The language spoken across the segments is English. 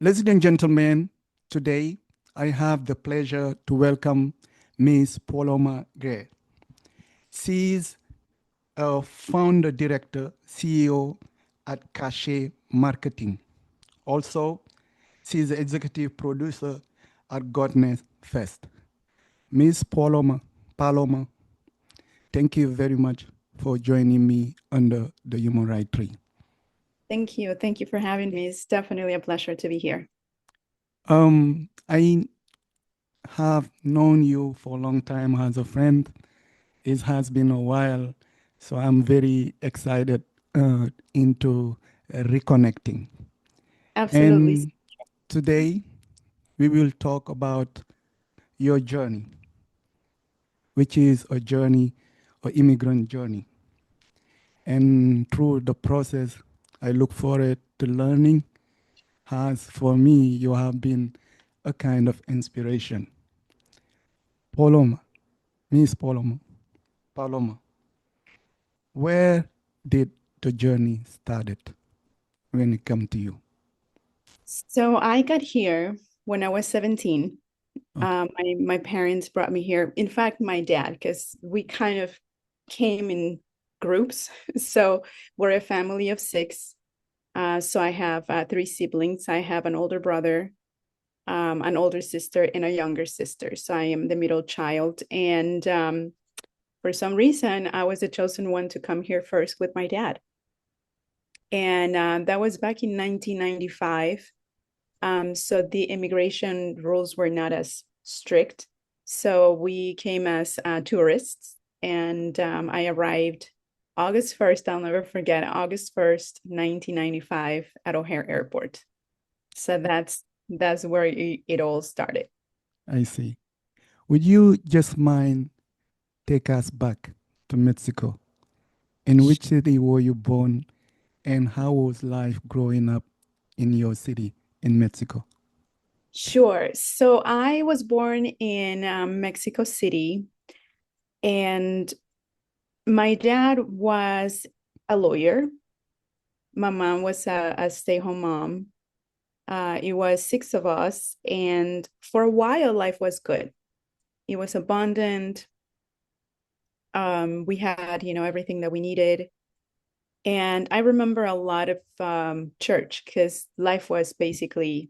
Ladies and gentlemen, today I have the pleasure to welcome Ms. Paloma Greer. She is a founder director, CEO at Cachet Marketing. Also, she is the executive producer at Godness Fest. Ms. Paloma, thank you very much for joining me under the Human Rights Tree. Thank you. Thank you for having me. It's definitely a pleasure to be here. I have known you for a long time as a friend. It has been a while, so I'm very excited into reconnecting. Absolutely. And today we will talk about your journey, which is a journey, an immigrant journey. And through the process, I look forward to learning. As for me, you have been a kind of inspiration. Paloma, Miss Paloma, where did the journey started when it come to you? So I got here when I was 17. Okay. My parents brought me here. In fact, my dad, because we kind of came in groups. So we're a family of six. So I have three siblings. I have an older brother, an older sister, and a younger sister. So I am the middle child. And for some reason, I was the chosen one to come here first with my dad. And that was back in 1995. So the immigration rules were not as strict. So we came as tourists, and I arrived August 1st. I'll never forget, August 1st, 1995 at O'Hare Airport. So that's where it all started. I see. Would you just mind take us back to Mexico? In which city were you born and how was life growing up in your city in Mexico? Sure. So I was born in Mexico City, and my dad was a lawyer. My mom was a stay-home mom. It was six of us, and for a while, life was good. It was abundant. We had, everything that we needed. And I remember a lot of church because life was basically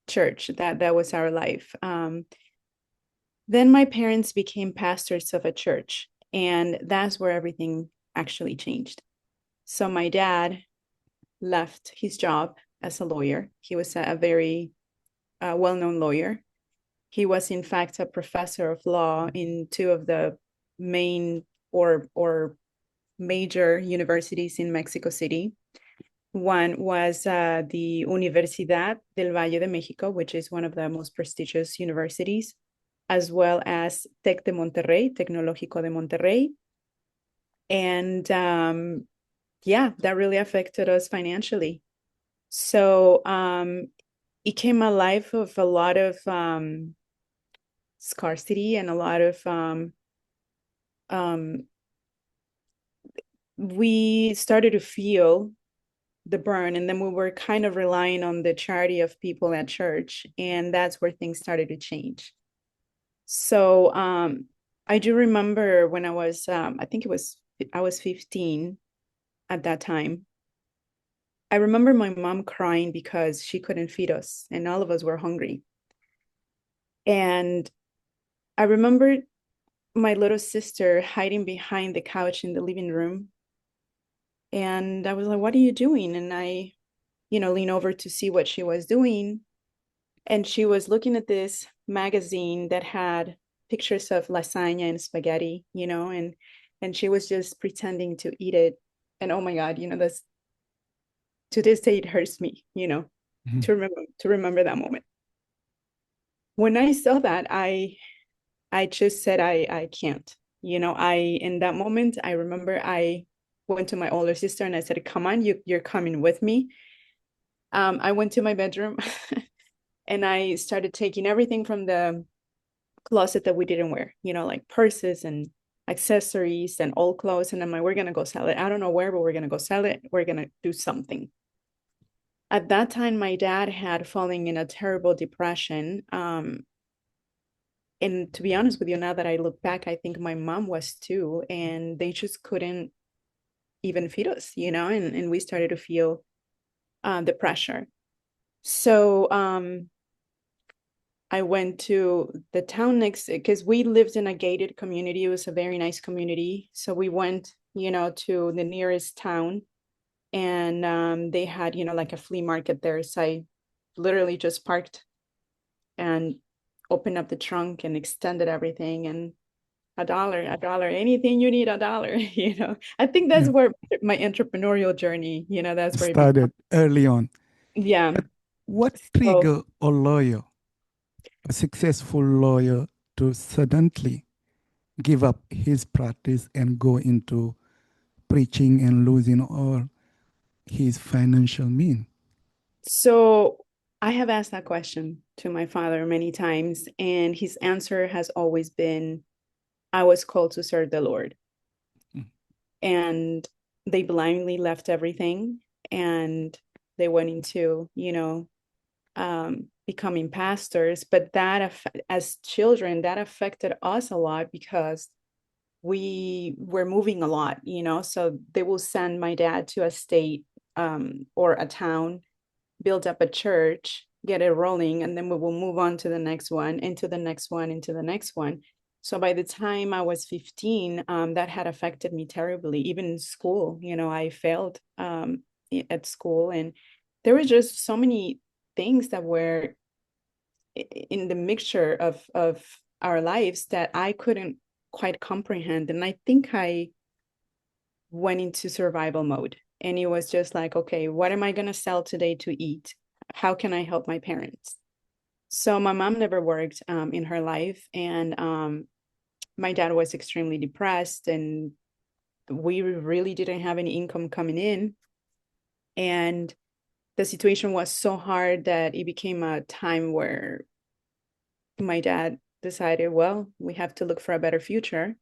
church. That was our life. Then my parents became pastors of a church, and that's where everything actually changed. So my dad left his job as a lawyer. He was a very well-known lawyer. He was, in fact, a professor of law in two of the main or major universities in Mexico City. One was the Universidad del Valle de Mexico, which is one of the most prestigious universities, as well as Tec de Monterrey, Tecnológico de Monterrey. And yeah, that really affected us financially. So it came a life of a lot of scarcity and a lot of we started to feel the burn, and then we were kind of relying on the charity of people at church, and that's where things started to change. So I do remember when I was I was 15 at that time. I remember my mom crying because she couldn't feed us and all of us were hungry. And I remember my little sister hiding behind the couch in the living room. And I was like, "What are you doing?" And I, lean over to see what she was doing. And she was looking at this magazine that had pictures of lasagna and spaghetti, and she was just pretending to eat it. And oh my God, that's to this day it hurts me, Mhm. to remember that moment. When I saw that, I just said I can't. I in that moment I remember I went to my older sister and I said, "Come on, you're coming with me." I went to my bedroom and I started taking everything from the closet that we didn't wear, like purses and accessories and old clothes. And I'm like, "We're gonna go sell it. I don't know where, but we're gonna go sell it. We're gonna do something." At that time, my dad had fallen in a terrible depression. And to be honest with you, now that I look back, I think my mom was too, and they just couldn't even feed us, and we started to feel the pressure. So I went to the town next because we lived in a gated community. It was a very nice community. So we went, to the nearest town, and they had, like a flea market there. So I literally just parked and opened up the trunk and extended everything, and a dollar, anything you need, a dollar. I think that's Yeah, where my entrepreneurial journey, that's where it began. started early on. Yeah. But what So trigger a lawyer, a successful lawyer, to suddenly give up his practice and go into preaching and losing all his financial means? So I have asked that question to my father many times, and his answer has always been, I was called to serve the Lord. Mm. And they blindly left everything, and they went into, becoming pastors. But as children, that affected us a lot because we were moving a lot, so they will send my dad to a state or a town, build up a church, get it rolling, and then we will move on to the next one, into the next one, into the next one. So by the time I was 15, that had affected me terribly. Even in school, I failed at school, and there were just so many things that were in the mixture of our lives that I couldn't quite comprehend. And I think I went into survival mode. And it was just like, okay, what am I going to sell today to eat? How can I help my parents? So my mom never worked in her life. And my dad was extremely depressed, and we really didn't have any income coming in. And the situation was so hard that it became a time where my dad decided, well, we have to look for a better future.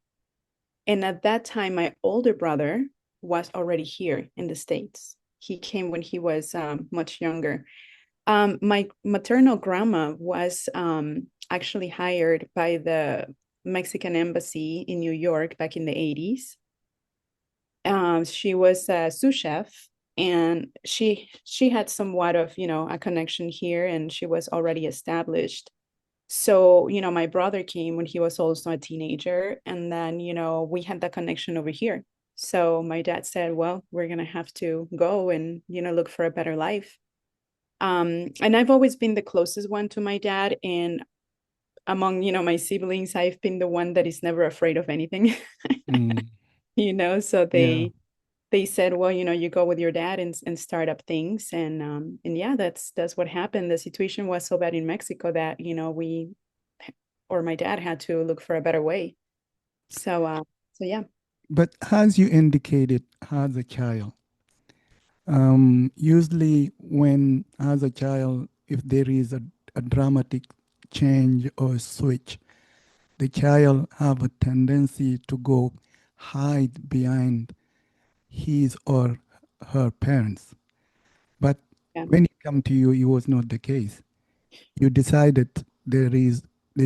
And at that time, my older brother was already here in the States. He came when he was much younger. My maternal grandma was actually hired by the Mexican embassy in New York back in the 80s. She was a sous chef, and she had somewhat of, a connection here, and she was already established. So, my brother came when he was also a teenager, and then, we had that connection over here. So my dad said, well, we're going to have to go and, look for a better life. And I've always been the closest one to my dad. And among, my siblings, I've been the one that is never afraid of anything, Mm. so Yeah. they said, well, you go with your dad and start up things. And yeah, that's what happened. The situation was so bad in Mexico that, we, or my dad had to look for a better way. So yeah. But as you indicated, as a child, usually when as a child, if there is a dramatic change or switch, the child have a tendency to go hide behind his or her parents. But Yeah. when it come to you, it was not the case. You decided there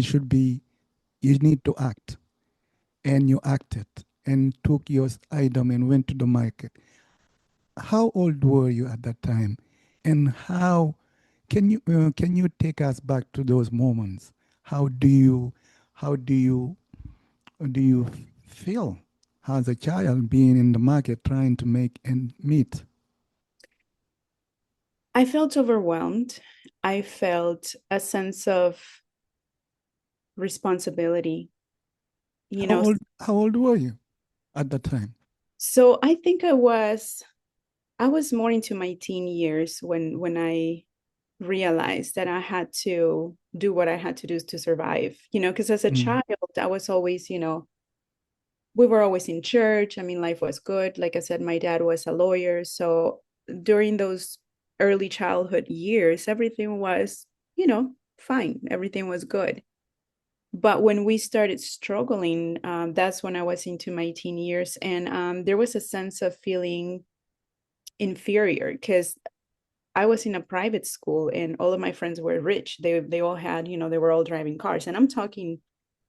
should be, you need to act, and you acted and took your item and went to the market. How old were you at that time, and how can you take us back to those moments? How do you how do you feel as a child being in the market trying to make ends meet? I felt overwhelmed. I felt a sense of responsibility, you know. How old were you at that time? So I think I was more into my teen years when I realized that I had to do what I had to do to survive, because as a Mm, child, I was always, we were always in church. I mean, life was good. Like I said, my dad was a lawyer. So during those early childhood years, everything was, fine. Everything was good. But when we started struggling, that's when I was into my teen years. And there was a sense of feeling inferior because I was in a private school and all of my friends were rich. They all had, they were all driving cars. And I'm talking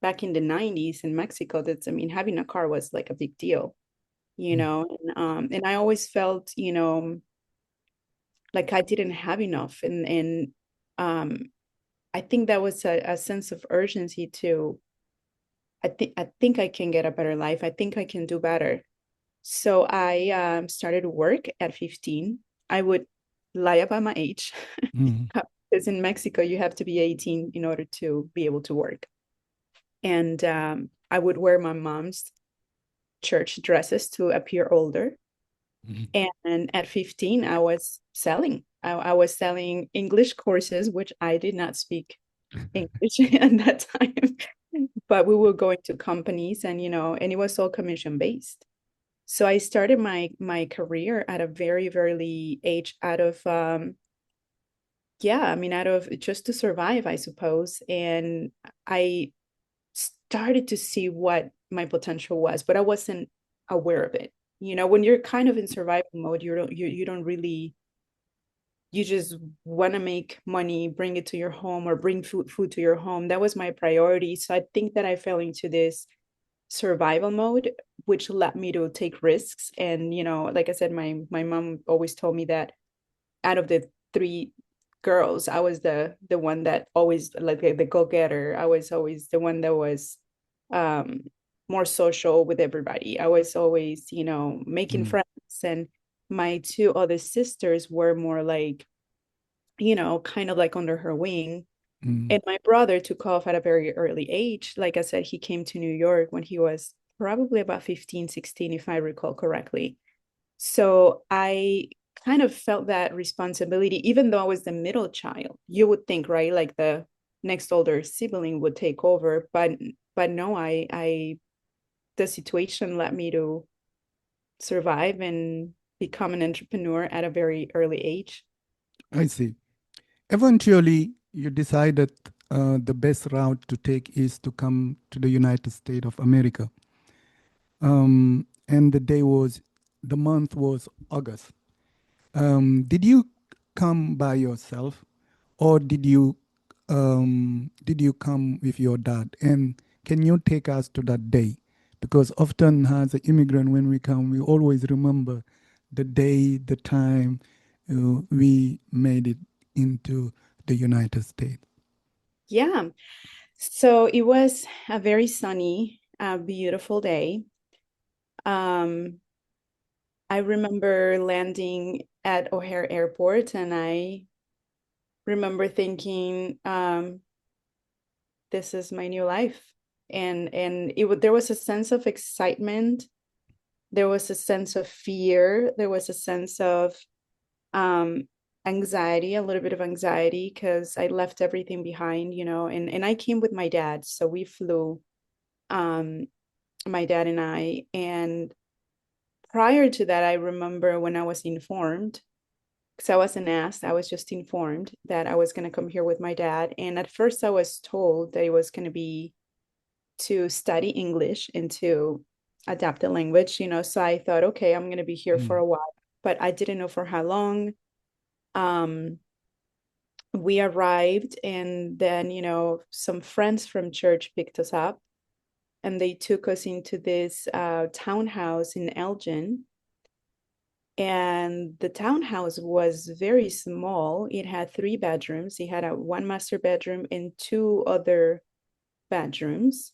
back in the 90s in Mexico, I mean, having a car was like a big deal, Mm. and I always felt, like I didn't have enough. And um I think that was a sense of urgency to I think I can get a better life. I think I can do better. So I started work at 15. I would lie about my age Mm. because in Mexico you have to be 18 in order to be able to work. And I would wear my mom's church dresses to appear older. Mm. And at 15, I was selling. I was selling English courses, which I did not speak English at that time, but we were going to companies and, and it was all commission based. So I started my career at a very, very early age out of, yeah, I mean, out of just to survive, I suppose. And I started to see what my potential was, but I wasn't aware of it. When you're kind of in survival mode, you don't really, you just want to make money, bring it to your home or bring food to your home. That was my priority. So I think that I fell into this survival mode, which led me to take risks. And, like I said, my mom always told me that out of the three girls, I was the one that always like the go-getter. I was always the one that was um more social with everybody. I was always, making Mm. friends. And my two other sisters were more like, kind of like under her wing. Mm. And my brother took off at a very early age. Like I said, he came to New York when he was probably about 15, 16, if I recall correctly. So I kind of felt that responsibility, even though I was the middle child. You would think, right? Like the next older sibling would take over. But no, the situation led me to survive and become an entrepreneur at a very early age. I see. Eventually, you decided the best route to take is to come to the United States of America. And the month was August. Did you come by yourself, or did you come with your dad? And can you take us to that day? Because often as an immigrant, when we come, we always remember the day, the time we made it into the United States. Yeah. So it was a very sunny, beautiful day. Um, I remember landing at O'Hare Airport and I remember thinking, this is my new life. And there was a sense of excitement, there was a sense of fear, there was a sense of um anxiety, a little bit of anxiety because I left everything behind, and I came with my dad. So we flew, um my dad and I. And prior to that, I remember when I was informed, because I wasn't asked, I was just informed that I was going to come here with my dad. And at first, I was told that it was going to be to study English and to adapt the language, So I thought, okay, I'm going to be here for Mm. a while, but I didn't know for how long. Um, we arrived, and then, some friends from church picked us up and they took us into this townhouse in Elgin. And the townhouse was very small. It had 3 bedrooms. It had a one master bedroom and 2 other bedrooms.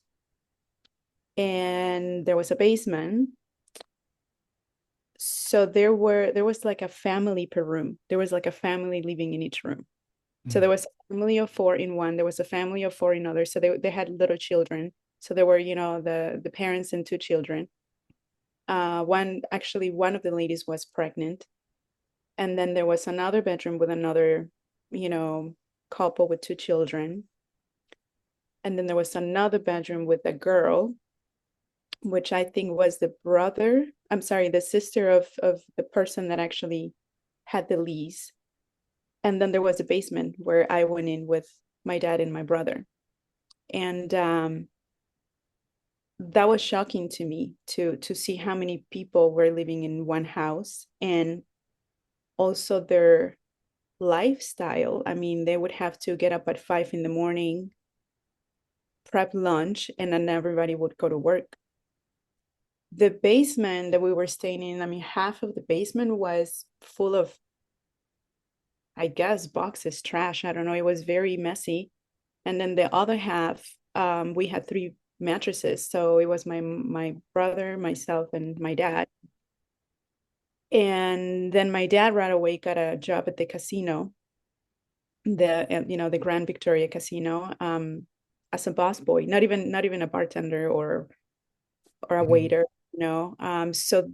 And there was a basement. So there was like a family per room. There was like a family living in each room. So Mm. there was a family of 4 in one. There was a family of 4 in other. So they had little children. So there were, the parents and 2 children. One of the ladies was pregnant. And then there was another bedroom with another, you know, couple with 2 children. And then there was another bedroom with a girl, which I think was the sister of the person that actually had the lease. And then there was a basement where I went in with my dad and my brother. And that was shocking to me to see how many people were living in one house, and also lifestyle. I mean, they would have to get up at 5 in the morning, prep lunch, and then everybody would go to work. The basement that we were staying in, I mean, half of the basement was full of, I guess, boxes, trash. I don't know. It was very messy. And then the other half, we had three mattresses. So it was my brother, myself, and my dad. And then my dad right away got a job at the casino, the Grand Victoria Casino, as a boss boy, not even a bartender or a Mhm. waiter, you know. So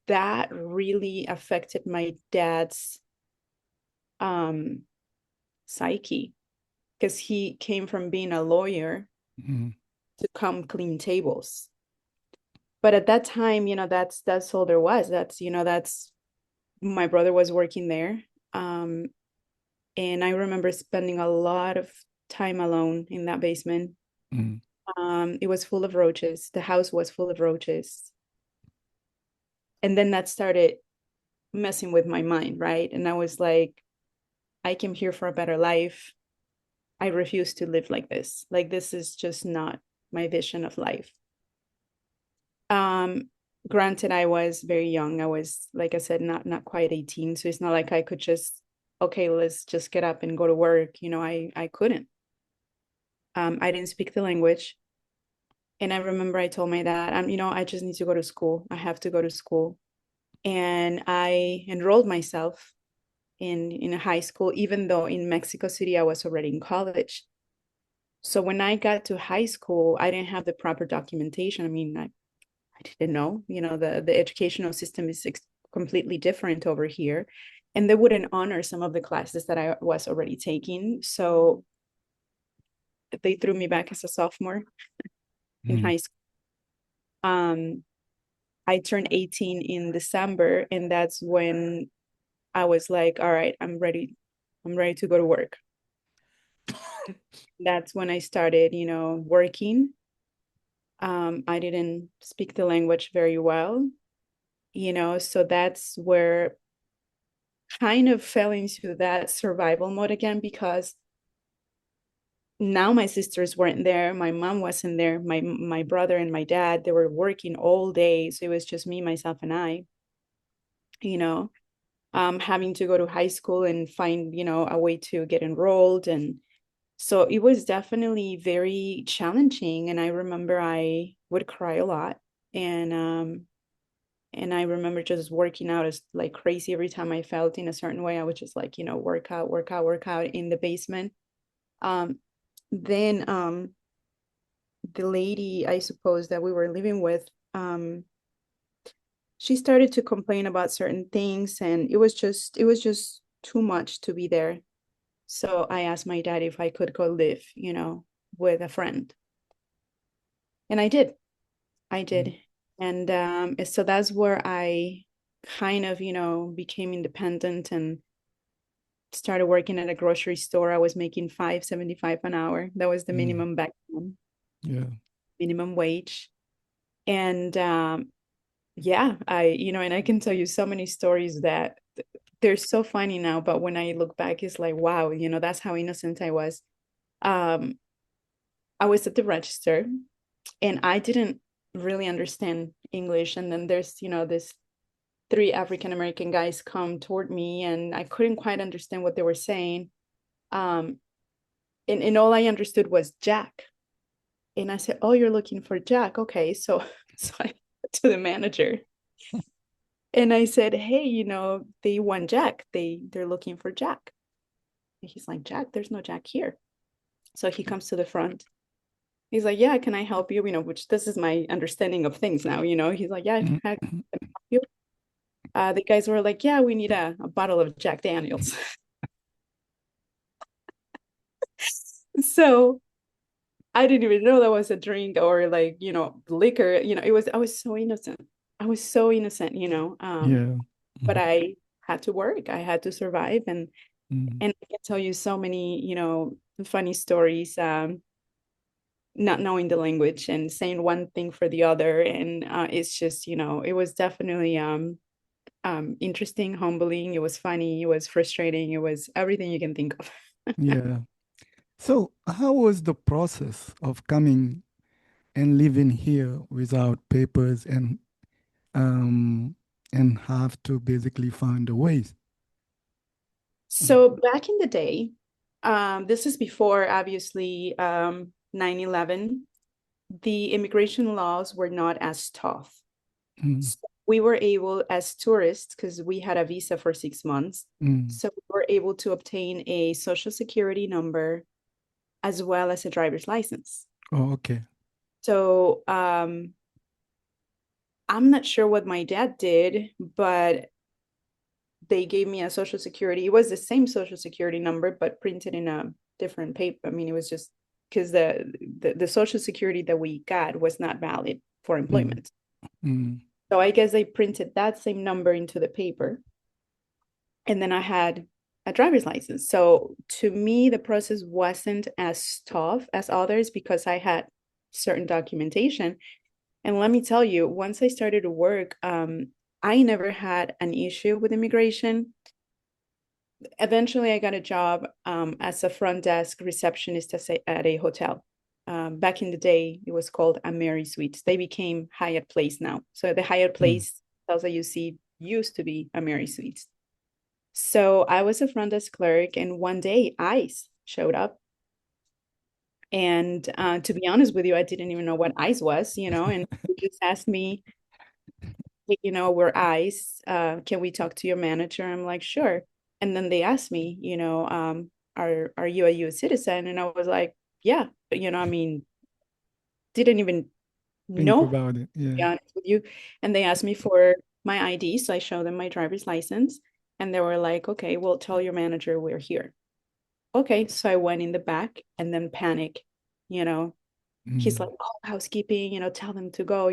that really affected my dad's um psyche, because he came from being a lawyer Mhm. to come clean tables. But at that time, that's all there was. That's my brother was working there. Um, and I remember spending a lot of time alone in that basement. Mhm. It was full of roaches. The house was full of roaches. And then that started messing with my mind, right? And I was like, I came here for a better life. I refuse to live like this. Like, this is just not my vision of life. Um, Granted, I was very young. I was, like I said, not quite 18. So it's not like I could just, okay, let's just get up and go to work. I couldn't. I didn't speak the language. And I remember I told my dad, I just need to go to school. I have to go to school. And I enrolled myself in a high school, even though in Mexico City I was already in college. So when I got to high school, I didn't have the proper documentation. I mean, I didn't know, the educational system is completely different over here. And they wouldn't honor some of the classes that I was already taking. So they threw me back as a sophomore in Mhm. high school. Um, I turned 18 in December, and that's when I was like, all right, I'm ready. I'm ready to go to work. That's when I started, working. I didn't speak the language very well, so that's where kind of fell into that survival mode again, because now my sisters weren't there, my mom wasn't there, my brother and my dad, they were working all day, so it was just me, myself, and I, you know having to go to high school and find a way to get enrolled. And so it was definitely very challenging, and I remember I would cry a lot. And I remember just working out as like crazy. Every time I felt in a certain way, I would just like, work out, work out, work out in the basement. Um, then the lady, I suppose, that we were living with, she started to complain about certain things, and it was just too much to be there. So I asked my dad if I could go live, with a friend. And I did. I Mhm. did. And so that's where I kind of, became independent and started working at a grocery store. I was making 5.75 an hour. That was the Mhm. minimum back then, Yeah. minimum wage. And yeah, and I can tell you so many stories that they're so funny now, but when I look back, it's like, wow, that's how innocent I was. Um, I was at the register, and I didn't really understand English. And then there's, this three African American guys come toward me, and I couldn't quite understand what they were saying. Um, and all I understood was Jack. And I said, "Oh, you're looking for Jack. Okay." So so I went to the manager and I said, "Hey, they want Jack. They're looking for Jack." And he's like, "Jack, there's no Jack here." So he comes to the front. He's like, "Yeah, can I help you?" Which this is my understanding of things now. He's like, "Yeah, Mhm. can I help you?" The guys were like, "Yeah, we need a bottle of Jack Daniels." So I didn't even know that was a drink or like, liquor. I was so innocent. I was so innocent, Yeah. but Mhm. I had to work. I had to survive. And Mhm. and I can tell you so many, funny stories, not knowing the language and saying one thing for the other. And it's just, it was definitely interesting, humbling. It was funny. It was frustrating. It was everything you can think of. Yeah. So, how was the process of coming and living here without papers um have to basically find a ways? Mm, So back in the day, this is before obviously 9/11, the immigration laws were not as tough. mm, So we were able, as tourists, because we had a visa for 6 months, mm. so we were able to obtain a social security number as well as a driver's license. Oh, okay. So I'm not sure what my dad did, but they gave me a social security. It was the same social security number, but printed in a different paper. I mean, it was just because the social security that we got was not valid for Mm, employment. mm, So I guess they printed that same number into the paper. And then I had a driver's license. So to me, the process wasn't as tough as others because I had certain documentation. And let me tell you, once I started to work, I never had an issue with immigration. Eventually, I got a job as a front desk receptionist at a hotel. Back in the day, it was called a Mary Suites. They became Hyatt Place now. So the Hyatt mm. Place hotels that you see used to be a Mary Suites. So I was a front desk clerk, and one day ICE showed up. And to be honest with you, I didn't even know what ICE was, and they just asked me, hey, we're ICE. Can we talk to your manager? I'm like, sure. And then they asked me, are you a US citizen? And I was like, yeah. I mean, didn't even Think know, to about it. be Yeah. honest with you. And they asked me for my ID. So I showed them my driver's license. And they were like, okay, well, tell your manager we're here. Okay. So I went in the back and then panic, you know. He's like, Mm, oh, housekeeping, tell them to go.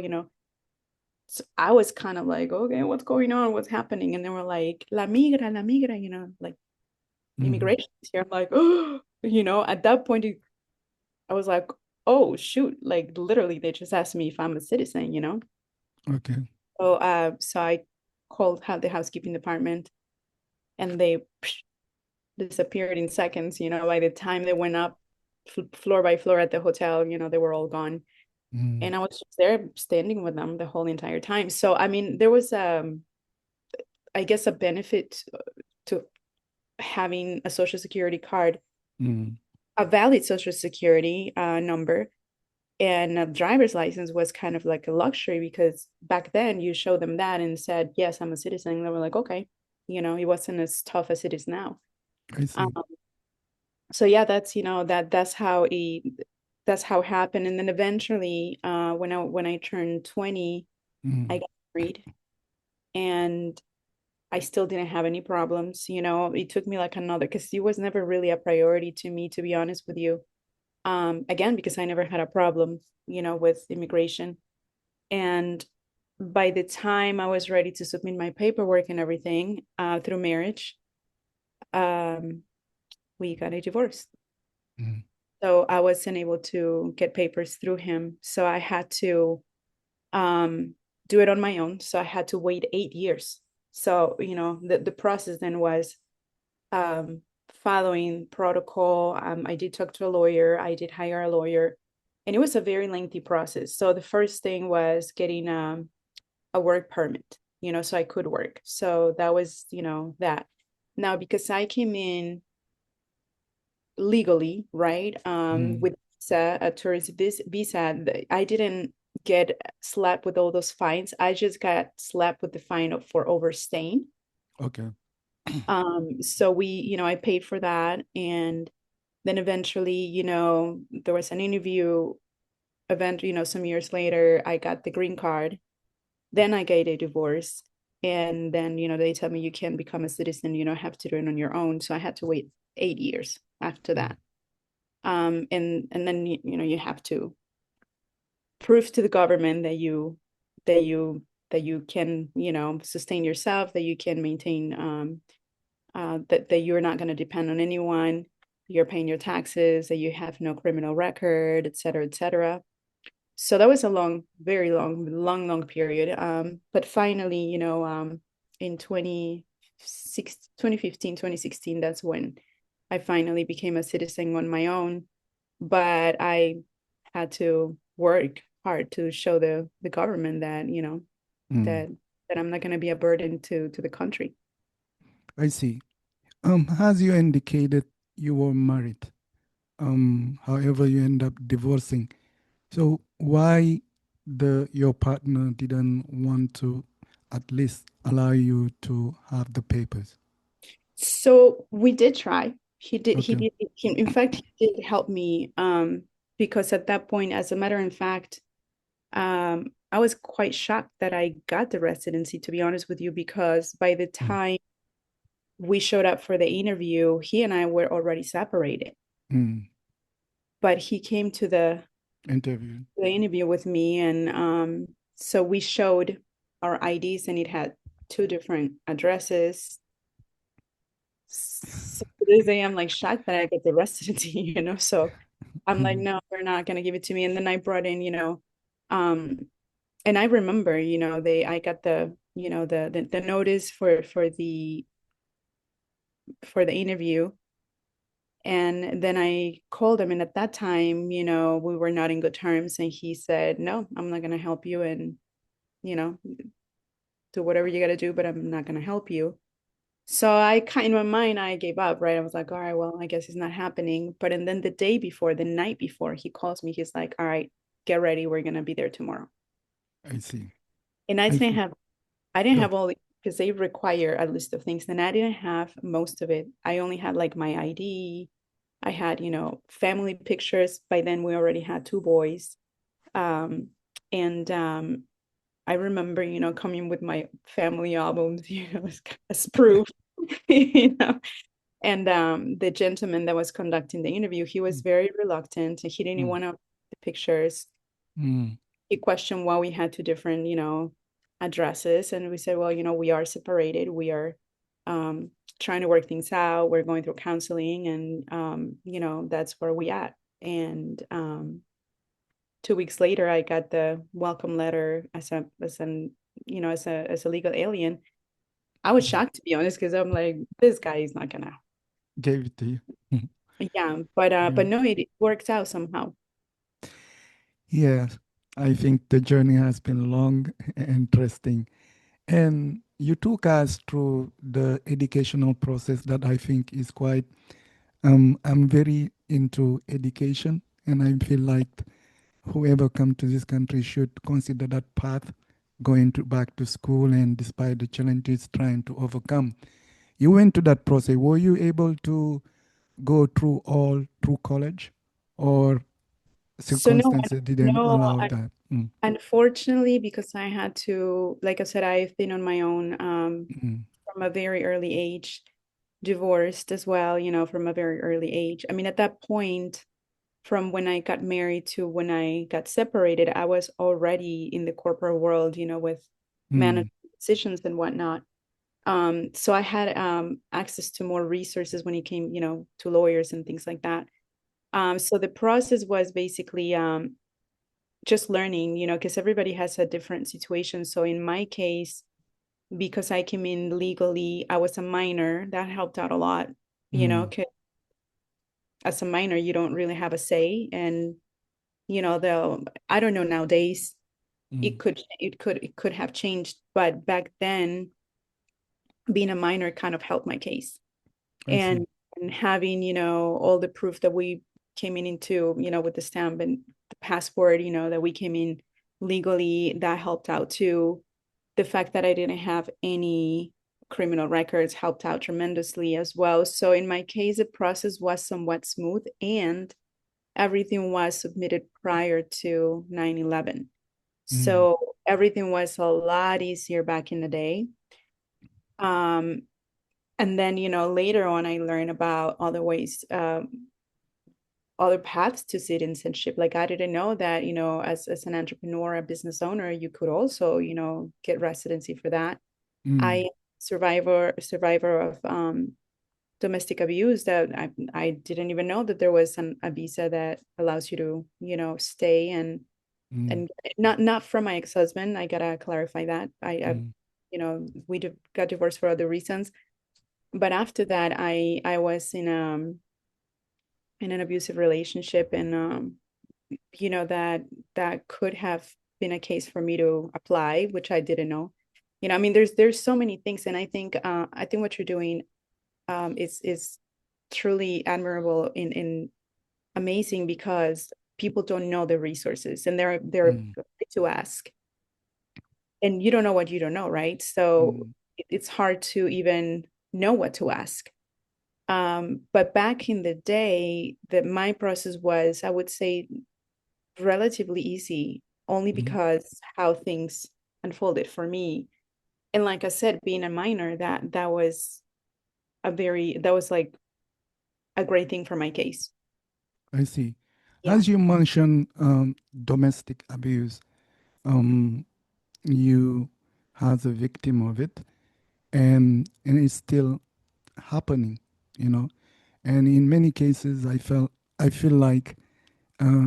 So I was kind of like, okay, what's going on? What's happening? And they were like, la migra, like mm. immigration is here. I'm like, oh, at that point, I was like, oh, shoot. Like literally, they just asked me if I'm a citizen. Okay. So I called the housekeeping department and they disappeared in seconds. By the time they went up floor by floor at the hotel, they were all gone. Mm, And I was just there standing with them the whole entire time. So, I mean, there was, I guess, a benefit to having a social security card, mm. a valid social security number, and a driver's license was kind of like a luxury because back then you showed them that and said, yes, I'm a citizen. And they were like, okay, it wasn't as tough as it is now. I Um, see. so yeah, that's how it happened. And then eventually, when I turned 20, I Mm, got married and I still didn't have any problems. It took me like another because it was never really a priority to me, to be honest with you. Again, because I never had a problem, with immigration. And by the time I was ready to submit my paperwork and everything, through marriage, um, we got a divorce. mm, So I wasn't able to get papers through him. So I had to um, do it on my own. So I had to wait 8 years. So, the process then was um, following protocol. I did talk to a lawyer, I did hire a lawyer, and it was a very lengthy process. So the first thing was getting a work permit, so I could work. So that was, that. Now, because I came in legally, right, mm. with a tourist visa, I didn't get slapped with all those fines. I just got slapped with the fine for overstaying. Okay. So I paid for that. And then eventually, there was an interview event, some years later, I got the green card. Then I got a divorce. And then, they tell me you can't become a citizen, have to do it on your own. So I had to wait 8 years after Mm, that. And then, you have to prove to the government that you that you can, sustain yourself, that you can maintain that you're not going to depend on anyone, you're paying your taxes, that you have no criminal record, et cetera, et cetera. So that was a long, very long, long, long period. But finally, in 2015, 2016, that's when I finally became a citizen on my own. But I had to work hard to show the government that, Mm. that I'm not going to be a burden to the country. I see. As you indicated, you were married. However, you end up divorcing. So why your partner didn't want to at least allow you to have the papers? So we did try. He Okay. did, in fact, he did help me, because at that point, as a matter of fact, I was quite shocked that I got the residency, to be honest with you, because by the Mm. time we showed up for the interview, he and I were already separated. Mm. But he came to Interview. the interview with me, and so we showed our IDs, and it had two different addresses. So to this day, I'm like shocked that I get the residency, So I'm like, Mm. no, they're not gonna give it to me. And then I brought in, um, and I remember, I got the notice for the interview. And then I called him, and at that time, we were not in good terms. And he said, no, I'm not gonna help you, and you know, do whatever you gotta do, but I'm not gonna help you. So I kind in my mind, I gave up, right? I was like, all right, well, I guess it's not happening. But and then the night before, he calls me. He's like, all right, get ready. We're gonna be there tomorrow. I see. And I see. I didn't Go. have all because they require a list of things, and I didn't have most of it. I only had like my ID. I had, family pictures. By then, we already had two boys. Um, and I remember, coming with my family albums, as proof, you know. And the gentleman that was conducting the interview, he was Mm. very reluctant. He didn't Mm. want to the pictures. Mm. He questioned why we had two different, addresses. And we said, well, we are separated. We are um, trying to work things out. We're going through counseling, and that's where we at. And 2 weeks later, I got the welcome letter as a legal alien. I was Mm. shocked, to be honest, because I'm like, this guy is not gonna. Gave it to you. Mm. Yeah, but Yeah. no, it worked out somehow. Yes. I think the journey has been long and interesting. And you took us through the educational process that I think is quite, I'm very into education, and I feel like whoever come to this country should consider that path, going to back to school and despite the challenges trying to overcome. You went to that process. Were you able to go through all through college, or So no, circumstances didn't no, allow that? Mm. unfortunately, because I had to, like I said, I've been on my own Mm. from a very early age, divorced as well, from a very early age. I mean, at that point, from when I got married to when I got separated, I was already in the corporate world, with Mm. management positions and whatnot. So I had access to more resources when it came, to lawyers and things like that. So the process was basically just learning, because everybody has a different situation. So in my case, because I came in legally, I was a minor. That helped out a lot, Mm. 'cause as a minor, you don't really have a say. And, though I don't know nowadays, Mm. it could have changed. But back then, being a minor kind of helped my case. I see. And having, all the proof that we came in into, with the stamp and the passport, that we came in legally, that helped out too. The fact that I didn't have any criminal records helped out tremendously as well. So in my case, the process was somewhat smooth, and everything was submitted prior to 9/11. Mm. So everything was a lot easier back in the day. Um, and then, later on, I learned about other ways, other paths to citizenship. Like I didn't know that, as an entrepreneur, a business owner, you could also, get residency for that. Mm. I survivor of domestic abuse, that I didn't even know that there was a visa that allows you to, stay, and Mm. and not from my ex-husband. I gotta clarify that. I Mm. we got divorced for other reasons. But after that, I was in an abusive relationship, and that could have been a case for me to apply, which I didn't know. I mean, there's so many things, and I think what you're doing is truly admirable in amazing, because people don't know the resources, and they're Mm, afraid to ask, and you don't know what you don't know, right? So mm, it's hard to even know what to ask. But back in the day, that my process was, I would say, relatively easy, only mm. because how things unfolded for me. And like I said, being a minor, that was like a great thing for my case. I see. Yeah. As you mentioned, domestic abuse, um, you as a victim of it, and it's still happening, you know. And in many cases, I feel like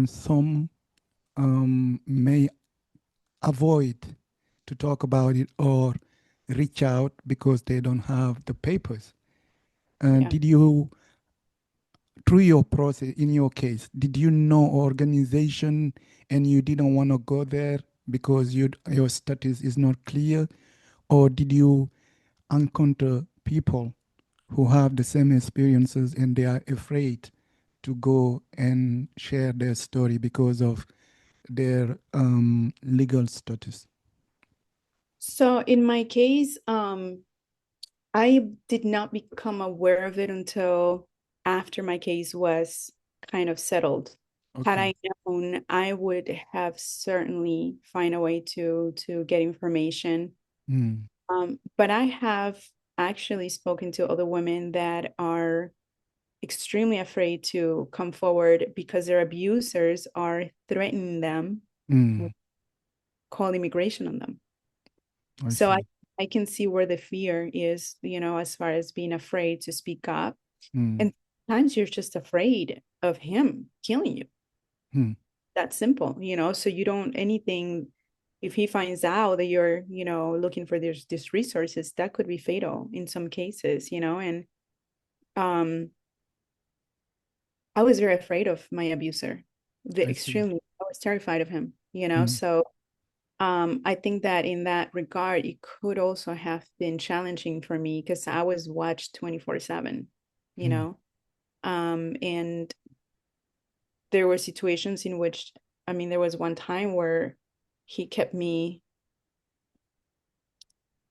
some may avoid to talk about it or reach out because they don't have the papers. Yeah. Did you, through your process, in your case, did you know organization and you didn't want to go there because your status is not clear? Or did you encounter people who have the same experiences and they are afraid to go and share their story because of their legal status? So in my case, I did not become aware of it until after my case was kind of settled. Had Okay. I known, I would have certainly find a way to get information. Mm, But I have actually spoken to other women that are extremely afraid to come forward because their abusers are threatening them, mm, call immigration on them. I So see. I can see where the fear is, as far as being afraid to speak up. Mm, And sometimes you're just afraid of him killing you. mm, That's simple, so you don't anything. If he finds out that you're, looking for these resources, that could be fatal in some cases, and um I was very afraid of my abuser. I see. I was terrified of him, Mm, so I think that in that regard, it could also have been challenging for me because I was watched 24/7, you mm, know. And there were situations in which, I mean, there was one time where he kept me,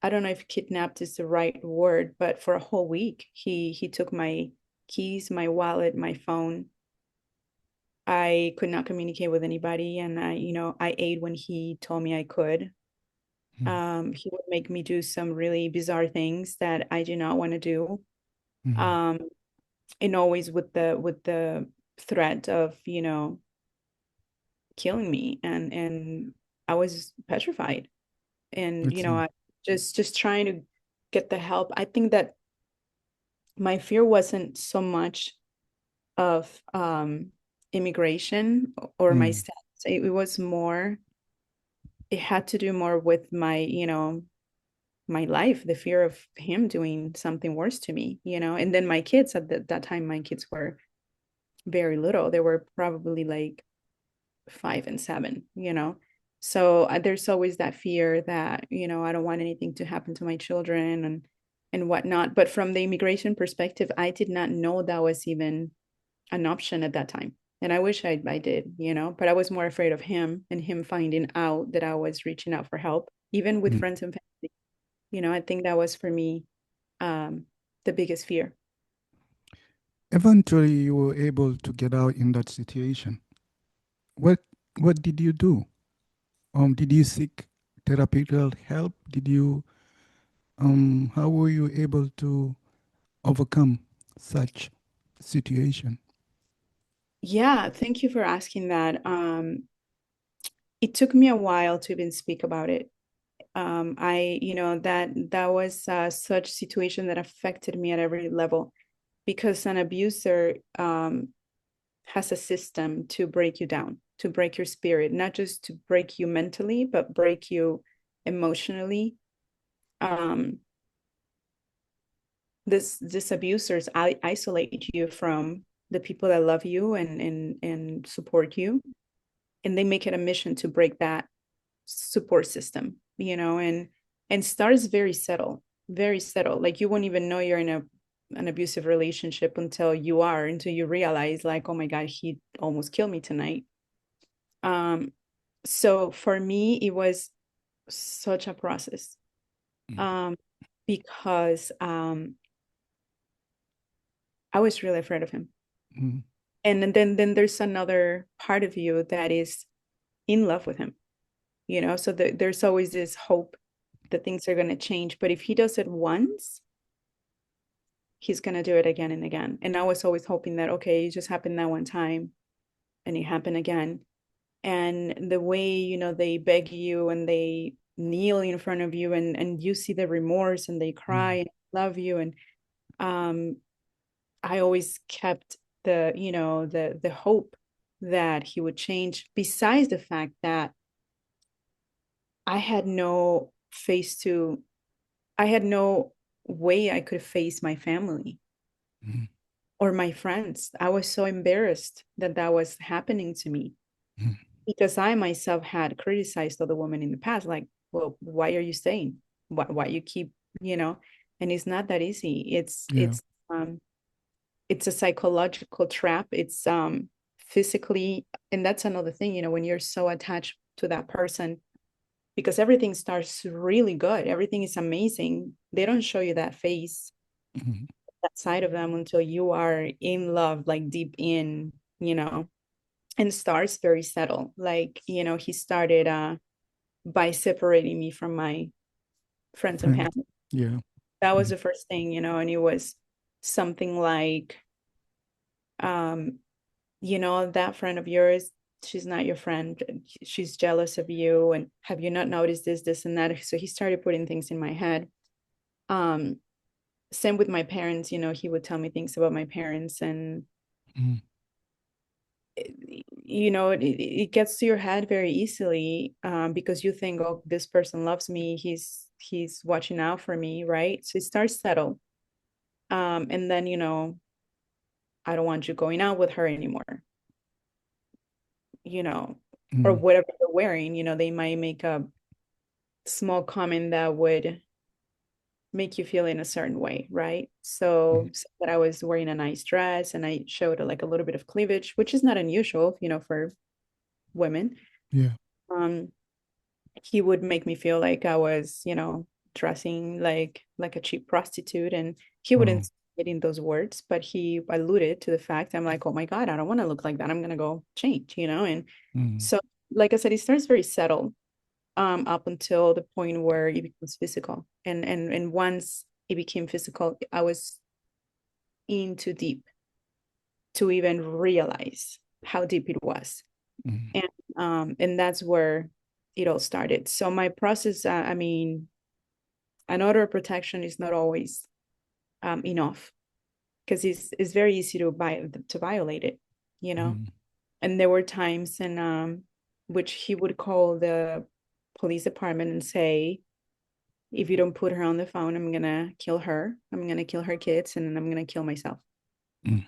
I don't know if kidnapped is the right word, but for a whole week, he took my keys, my wallet, my phone. I could not communicate with anybody, and I ate when he told me I could. mm, He would make me do some really bizarre things that I do not want to do. mm. Um, and always with the threat of, killing me. And I was petrified. I And, see. I just trying to get the help. I think that my fear wasn't so much of immigration or my Mm, status. It was more, it had to do more with my, my life, the fear of him doing something worse to me, and then my kids at that time, my kids were very little. They were probably like 5 and 7, so there's always that fear that, I don't want anything to happen to my children and whatnot. But from the immigration perspective, I did not know that was even an option at that time, and I wish I did, but I was more afraid of him and him finding out that I was reaching out for help, even with mm. friends and family. I think that was for me, um, the biggest fear. Eventually, you were able to get out in that situation. What What did you do? Did you seek therapeutical help? Did you How were you able to overcome such situation? Yeah, thank you for asking that. It took me a while to even speak about it. That was such situation that affected me at every level, because an abuser has a system to break you down, to break your spirit, not just to break you mentally, but break you emotionally. um, this abusers isolate you from the people that love you and support you, and they make it a mission to break that support system, and starts very settled. Like you won't even know you're in an abusive relationship until you realize, like, oh my God, he almost killed me tonight. So for me, it was such a process, Mm. um, because I was really afraid of him. Mm. And then there's another part of you that is in love with him, so there's always this hope that things are going to change. But if he does it once, he's going to do it again and again. And I was always hoping that, okay, it just happened that one time and it happened again. And the way, they beg you and they kneel in front of you, and you see the remorse and they cry Mm. and love you. And um, I always kept the hope that he would change, besides the fact that I had no face to, I had no way I could face my family Mm. or my friends. I was so embarrassed that that was happening to me, Mm. because I myself had criticized other women in the past, like, well, why are you staying? Why you keep, you know? And it's not that easy. Yeah. It's a psychological trap. It's physically, and that's another thing, when you're so attached to that person, because everything starts really good, everything is amazing. They don't show you that face, Mm. that side of them, until you are in love, like deep in, and starts very subtle. Like, he started by separating me from my friends and Friends. family. Yeah. That was Mm. the first thing, and it was something like, um, that friend of yours, she's not your friend. She's jealous of you. And have you not noticed this, and that? So he started putting things in my head. Um, Same with my parents, he would tell me things about my parents, and Mm. it gets to your head very easily, because you think, oh, this person loves me, he's watching out for me, right? So it starts subtle, and then, I don't want you going out with her anymore, you know or Mm. whatever they're wearing, they might make a small comment that would make you feel in a certain way, right? Mm. So that I was wearing a nice dress and I showed like a little bit of cleavage, which is not unusual, for women. Yeah. um he would make me feel like I was, dressing like a cheap prostitute. And he wouldn't Wow. say it in those words, but he alluded to the fact. I'm like, oh my God, I don't want to look like that. I'm gonna go change, and Mm. so, like I said, it starts very subtle, up until the point where it becomes physical. And once it became physical, I was in too deep to even realize how deep it was. Mm. And that's where it all started. So my process, I mean, an order of protection is not always enough, because it's very easy to violate it, you know. Mm. And there were times, and which he would call the police department and say, if you don't put her on the phone, I'm gonna kill her. I'm gonna kill her kids, and then I'm gonna kill myself. Mm.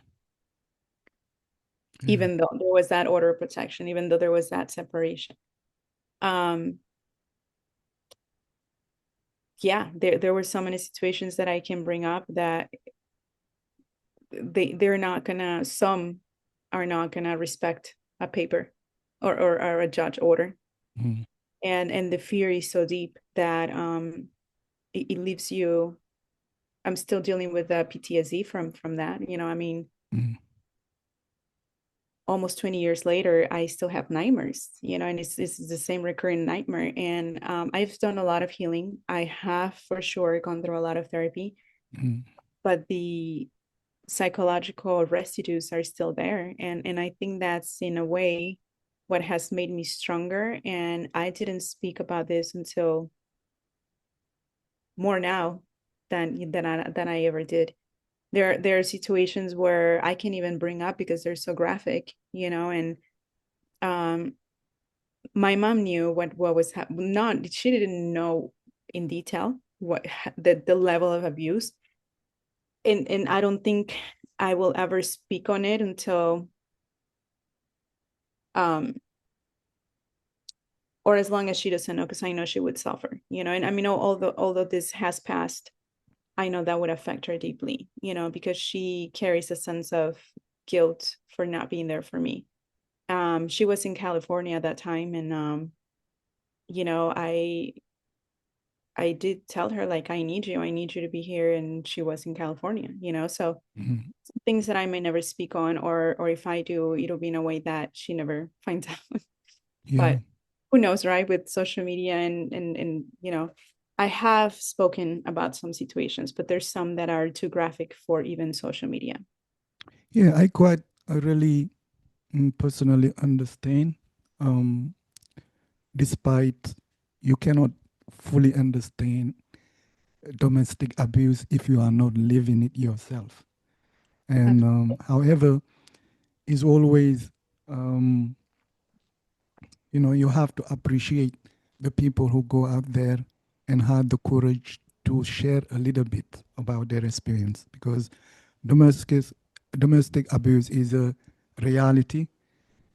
Yeah. Even though there was that order of protection, even though there was that separation. Um, yeah, there were so many situations that I can bring up that they're not gonna some are not gonna respect a paper, or a judge order. Mm. And the fear is so deep that it leaves you. I'm still dealing with the PTSD from that. I mean, Mm. almost 20 years later, I still have nightmares, and it's the same recurring nightmare. And I've done a lot of healing. I have for sure gone through a lot of therapy, Mm. but the psychological residues are still there. And I think that's, in a way, what has made me stronger. And I didn't speak about this until more now than I ever did. There are situations where I can't even bring up because they're so graphic, and um my mom knew what was not, she didn't know in detail what the level of abuse. And I don't think I will ever speak on it until um or as long as she doesn't know, because I know she would suffer, and I mean, although this has passed, I know that would affect her deeply, because she carries a sense of guilt for not being there for me. She was in California at that time, and you know, I did tell her, like, I need you to be here, and she was in California, so Mhm. things that I may never speak on, or if I do, it'll be in a way that she never finds out. Yeah. But who knows, right? With social media and I have spoken about some situations, but there's some that are too graphic for even social media. Yeah, I quite really personally understand. Um, Despite you cannot fully understand domestic abuse if you are not living it yourself. And however, is always, um, you have to appreciate the people who go out there and have the courage to share a little bit about their experience, because domestic domestic abuse is a reality,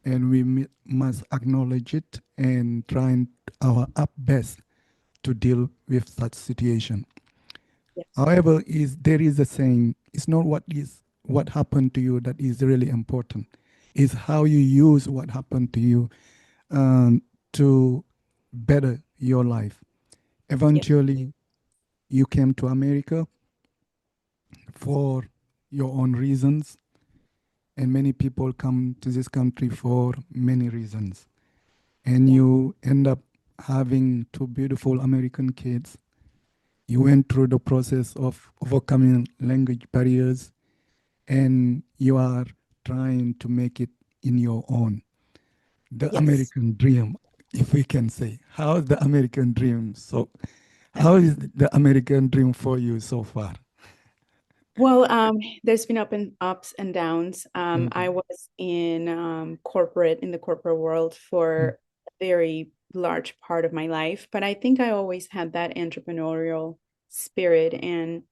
and we must acknowledge it and trying our up best to deal with such situation. Yes. However, is there is a saying, it's not what happened to you that is really important. It's how you use what happened to you um, to better your life. Yeah. Eventually, you came to America for your own reasons, and many people come to this country for many reasons. And Yeah. you end up having two beautiful American kids. You went through the process of overcoming language barriers, and you are trying to make it in your own. The Yes. American dream, if we can say. How's the American dream? So, how is the American dream for you so far? Well, there's been ups and downs. I Mm, was in in the corporate world mm, for a very large part of my life, but I think I always had that entrepreneurial spirit. And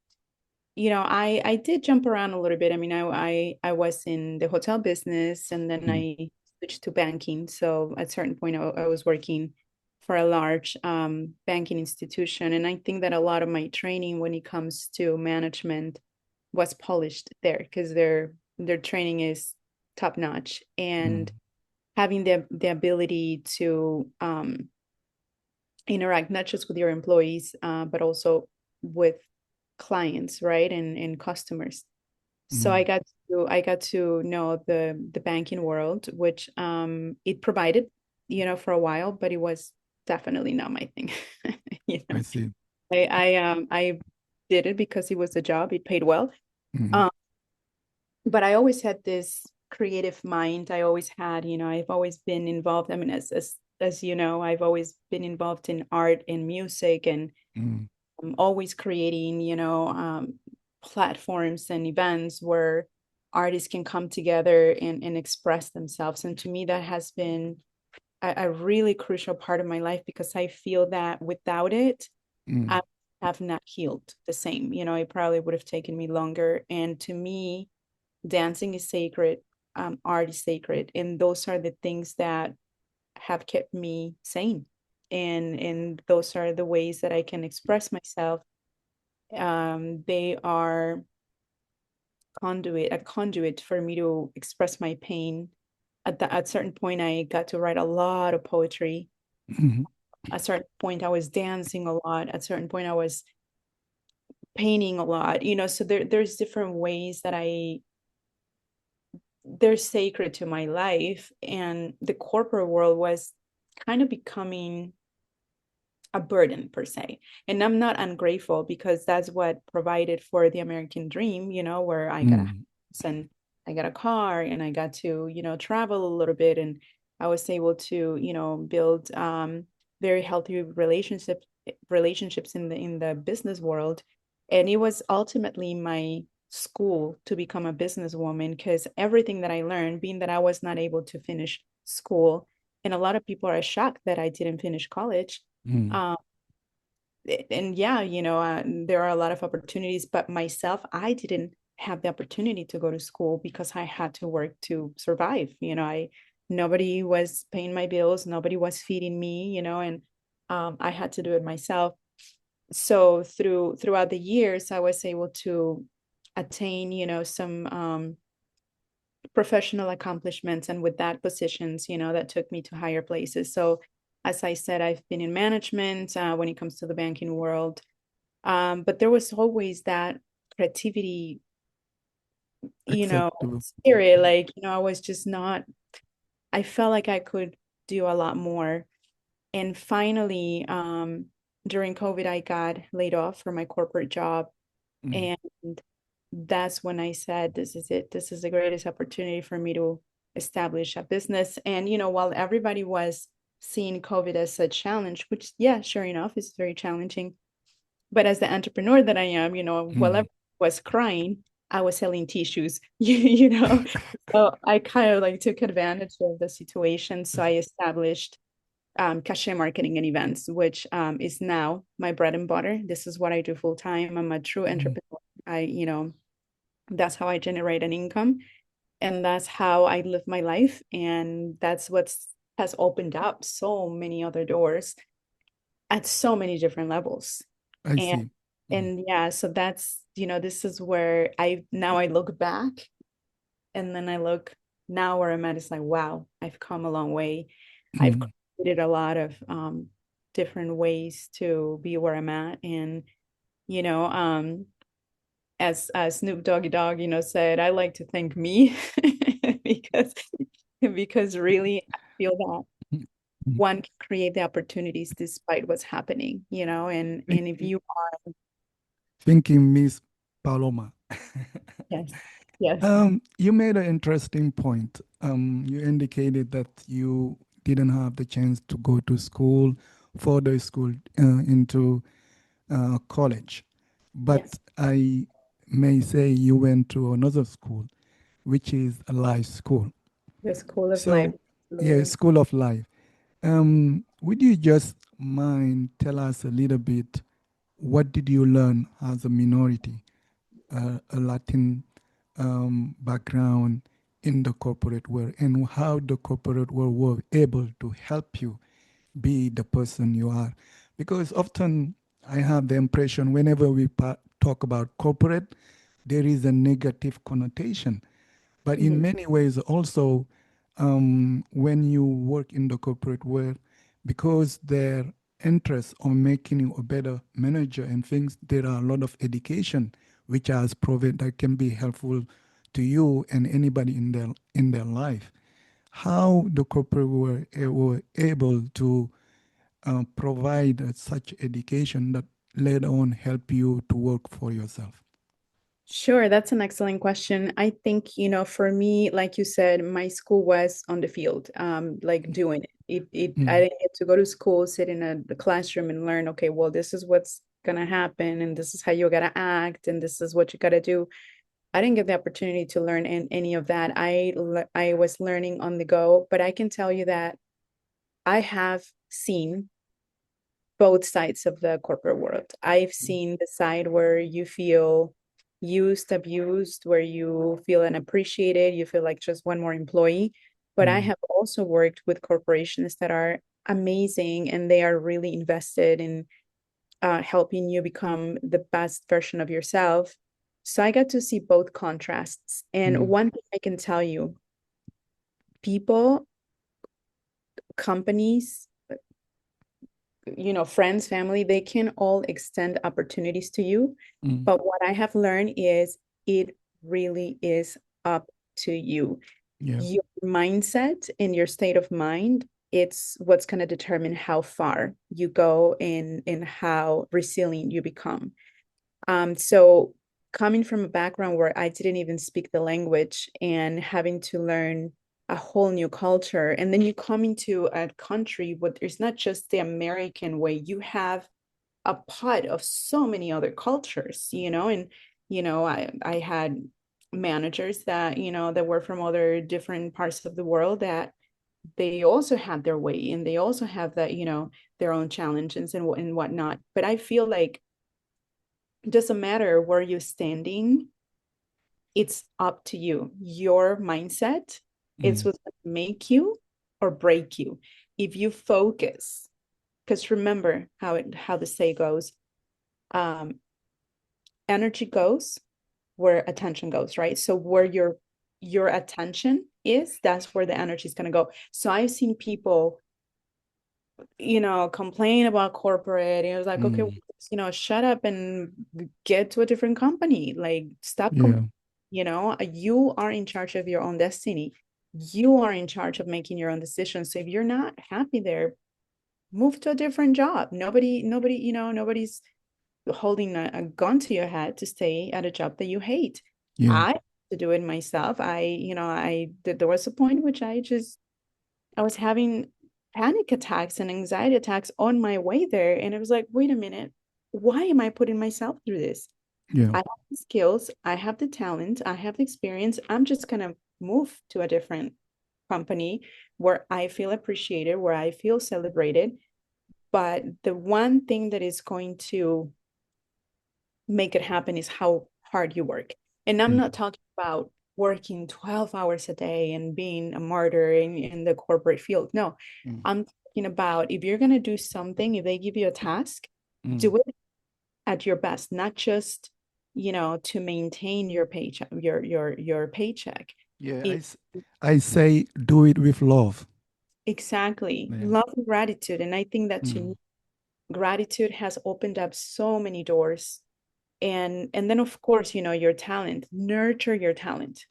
I did jump around a little bit. I mean, I was in the hotel business, and then mm, I switched to banking. So at a certain point, I was working for a large banking institution, and I think that a lot of my training when it comes to management was polished there, because their training is top notch, and mm, having the ability to interact not just with your employees, but also with clients, right, and customers. So mm, I got to know the banking world, which it provided, for a while, but it was definitely not my thing. you know, I see. I did it because it was a job, it paid well. Mm, Um, but I always had this creative mind. I always had, I've always been involved. I mean, as you know, I've always been involved in art and music, and mm, I'm always creating, platforms and events where artists can come together and express themselves. And to me, that has been a really crucial part of my life, because I feel that without it, mm, I have not healed the same. It probably would have taken me longer. And to me, dancing is sacred, art is sacred, and those are the things that have kept me sane. And those are the ways that I can express myself. They are a conduit for me to express my pain. At certain point, I got to write a lot of poetry. mm, At certain point, I was dancing a lot. At certain point, I was painting a lot. So there's different ways that they're sacred to my life. And the corporate world was kind of becoming a burden per se. And I'm not ungrateful, because that's what provided for the American dream, where I got a mm, house and I got a car, and I got to, travel a little bit, and I was able to, build very healthy relationships in the business world. And it was ultimately my school to become a businesswoman, because everything that I learned, being that I was not able to finish school, and a lot of people are shocked that I didn't finish college. mm, um, and yeah, there are a lot of opportunities, but myself, I didn't have the opportunity to go to school because I had to work to survive. Nobody was paying my bills, nobody was feeding me, and I had to do it myself. So throughout the years, I was able to attain, some professional accomplishments, and with that positions, that took me to higher places. So as I said, I've been in management when it comes to the banking world. But there was always that creativity, Acceptable. spirit. Like, I was just not, I felt like I could do a lot more. And finally, during COVID, I got laid off from my corporate job. Mm, And that's when I said, this is it. This is the greatest opportunity for me to establish a business. And, while everybody was seeing COVID as a challenge, which, yeah, sure enough, is very challenging. But as the entrepreneur that I am, while mm, everyone was crying, I was selling tissues, you know. So I kind of like took advantage of the situation. So I established cachet marketing and events, which is now my bread and butter. This is what I do full time. I'm a true mm, entrepreneur. That's how I generate an income, and that's how I live my life. And that's what's has opened up so many other doors at so many different levels. I And see. Mm, and yeah, so that's, this is where I look back, and then I look now where I'm at. It's like, wow, I've come a long way. I've mm, created a lot of different ways to be where I'm at. And, you know, um, as Snoop Doggy Dogg, said, I like to thank me because really I feel that mm, mm. one can create the opportunities despite what's happening, and if Thinking, you are, thinking, Miss Paloma. yes, yes, You made an interesting point. You indicated that you didn't have the chance to go to school, further school into college, but yes, I may say you went to another school, which is a life school. the school of life, So, yeah, absolutely. School of Life. Would you just mind tell us a little bit what did you learn as a minority, a Latin background in the corporate world, and how the corporate world were able to help you be the person you are? Because often I have the impression whenever we talk about corporate, there is a negative connotation. But in Mhm. many ways, also, when you work in the corporate world, because their interest on making you a better manager and things, there are a lot of education which has proven that can be helpful to you and anybody in their life. How the corporate were able to provide such education that later on help you to work for yourself. Sure, that's an excellent question. I think, for me, like you said, my school was on the field, like doing it. I Mm, didn't get to go to school, sit in the classroom and learn, okay, well, this is what's gonna happen, and this is how you gotta act, and this is what you gotta do. I didn't get the opportunity to learn any of that. I was learning on the go, but I can tell you that I have seen both sides of the corporate world. I've seen the side where you feel used, abused, where you feel unappreciated, you feel like just one more employee. But I mm, have also worked with corporations that are amazing, and they are really invested in helping you become the best version of yourself. So I got to see both contrasts. And mm, one thing I can tell you, people, companies, friends, family, they can all extend opportunities to you. mm. But what I have learned is it really is up to you. Yeah. Your mindset and your state of mind, it's what's going to determine how far you go and how resilient you become. So coming from a background where I didn't even speak the language and having to learn a whole new culture, and then you come into a country where there's not just the American way, you have a pot of so many other cultures, and I had managers that that were from other different parts of the world that they also have their way, and they also have that, their own challenges and whatnot. But I feel like it doesn't matter where you're standing, it's up to you. Your mindset, it's Mm. what's going to make you or break you. If you focus, because remember how the say goes, um, energy goes where attention goes, right? So where your attention is, that's where the energy is going to go. So I've seen people, complain about corporate. And it was like, okay, Mm. shut up and get to a different company. Like, stop Yeah. you are in charge of your own destiny. You are in charge of making your own decisions. So if you're not happy there, move to a different job. Nobody, nobody's holding a gun to your head to stay at a job that you hate. Yeah. I to do it myself. There was a point in which I was having panic attacks and anxiety attacks on my way there. And it was like, wait a minute, why am I putting myself through this? Yeah. I have the skills, I have the talent, I have the experience. I'm just going to move to a different company where I feel appreciated, where I feel celebrated. But the one thing that is going to make it happen is how hard you work. And I'm Mm. not talking about working 12 hours a day and being a martyr in the corporate field. No, Mm. I'm talking about if you're going to do something, if they give you a task, Mm. do it at your best, not just, to maintain your paycheck, your paycheck. Yeah. It, I say do it with love. exactly. Yeah. Love and gratitude. And I think that to me, Mm. gratitude has opened up so many doors. And then of course, your talent, nurture your talent.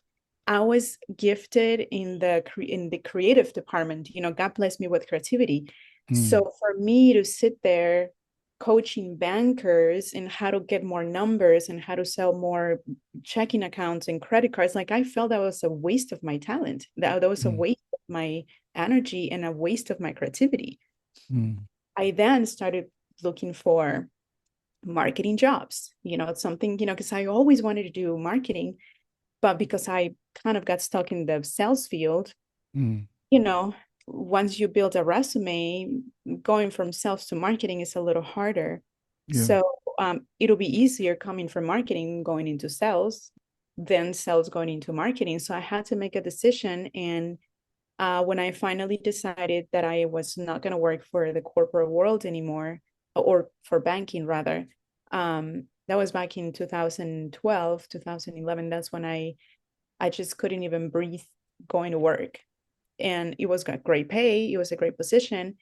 I was gifted in the creative department. God blessed me with creativity. Mm. So for me to sit there coaching bankers and how to get more numbers and how to sell more checking accounts and credit cards, like I felt that was a waste of my talent. That was a Mm. waste of my energy and a waste of my creativity. Mm. I then started looking for marketing jobs. It's something, because I always wanted to do marketing, but because I kind of got stuck in the sales field, Mm. you know, once you build a resume, going from sales to marketing is a little harder. Yeah. So it'll be easier coming from marketing going into sales than sales going into marketing. So I had to make a decision. And when I finally decided that I was not going to work for the corporate world anymore, or for banking rather, that was back in 2012, 2011. That's when I just couldn't even breathe going to work. And it was a great pay, it was a great position,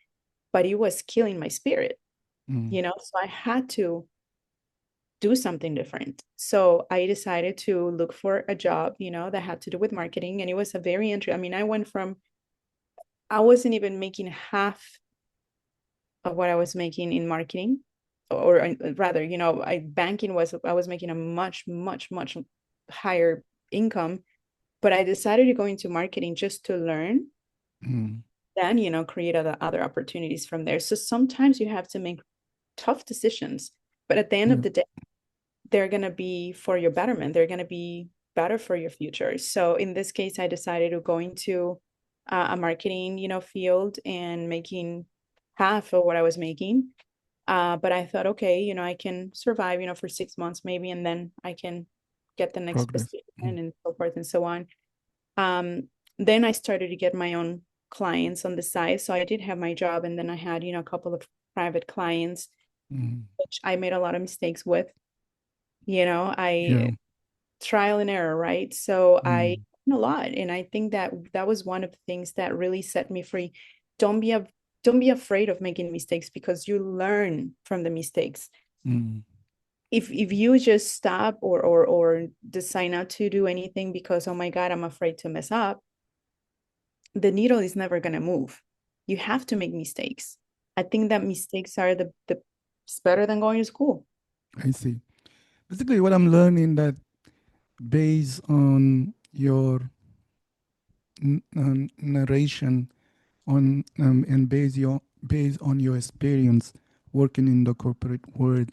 but it was killing my spirit, Mm. So I had to do something different. So I decided to look for a job, that had to do with marketing. And it was a very interesting, I mean, I wasn't even making half of what I was making in marketing, or rather, I was making a much, much, much higher income, but I decided to go into marketing just to learn, Mm. then, create other opportunities from there. So sometimes you have to make tough decisions, but at the end Yeah. of the day, they're going to be for your betterment. They're going to be better for your future. So in this case, I decided to go into a marketing, field and making half of what I was making. But I thought, okay, I can survive, for 6 months maybe, and then I can get the next Progress. position Mm. and so forth and so on. Um, then I started to get my own clients on the side. So I did have my job, and then I had, a couple of private clients, Mm. which I made a lot of mistakes with. Yeah. I trial and error, right? So I Mm. learned a lot, and I think that that was one of the things that really set me free. Don't be a don't be afraid of making mistakes, because you learn from the mistakes. Mm. If you just stop or decide not to do anything because, oh my God, I'm afraid to mess up, the needle is never going to move. You have to make mistakes. I think that mistakes are the it's better than going to school. I see. Basically, what I'm learning that based on your narration and based on your experience working in the corporate world,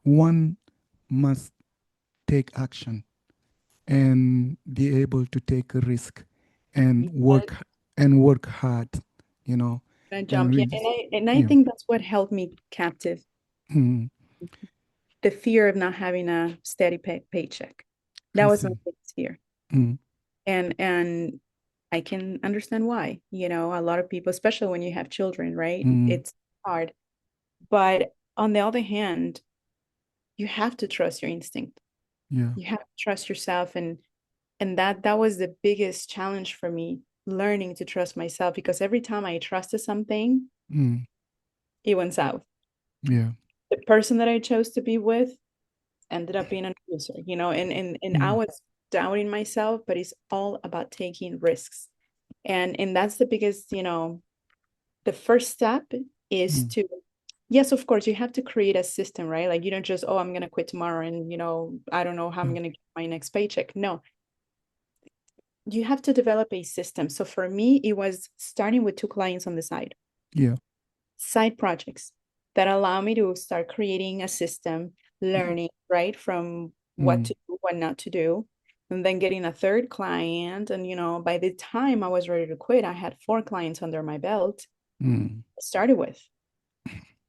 one must take action and be able to take a risk and Yes, and work hard, you know, I and jump, yeah, really, and I yeah. think that's what held me captive. Mm, The fear of not having a steady paycheck. I That was my see. biggest fear. Mm, And I can understand why. A lot of people, especially when you have children, right? mm, It's hard. But on the other hand, you have to trust your instinct. yeah. You have to trust yourself, and that was the biggest challenge for me, learning to trust myself, because every time I trusted something, Mm, it went south. yeah. The person that I chose to be with ended up being an abuser, and I Mm, was doubting myself, but it's all about taking risks. And that's the biggest, the first step is mm, to, yes, of course, you have to create a system, right? Like you don't just, oh, I'm gonna quit tomorrow and I don't know how I'm yeah. gonna get my next paycheck. No, you have to develop a system. So for me, it was starting with two clients on the Yeah. side projects that allow me to start creating a system, Mm, learning, right, from what mm, to do, what not to do, and then getting a third client. And, by the time I was ready to quit, I had four clients under my belt. mm, I started with,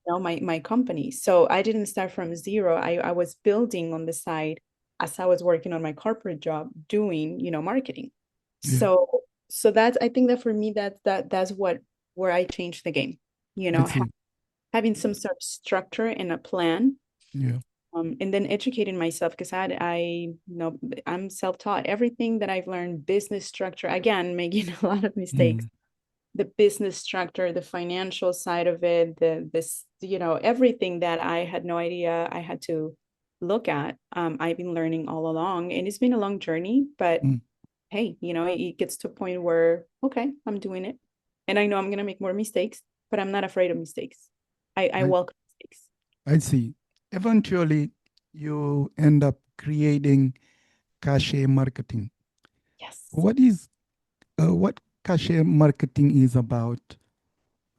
my company. So I didn't start from zero. I was building on the side as I was working on my corporate job, doing, marketing. yeah. So that's, I think that for me, that's where I changed the game, I see. having some sort of structure and a plan, Yeah. and then educating myself, because I'm self-taught. Everything that I've learned, business structure, again, making a lot of mistakes, Mm, the business structure, the financial side of it, this, everything that I had no idea I had to look at. I've been learning all along, and it's been a long journey, but mm. hey, it gets to a point where, okay, I'm doing it. And I know I'm going to make more mistakes, but I'm not afraid of mistakes. I I, welcome mistakes. I see. Eventually, you end up creating cachet marketing. Yes. What cachet marketing is about?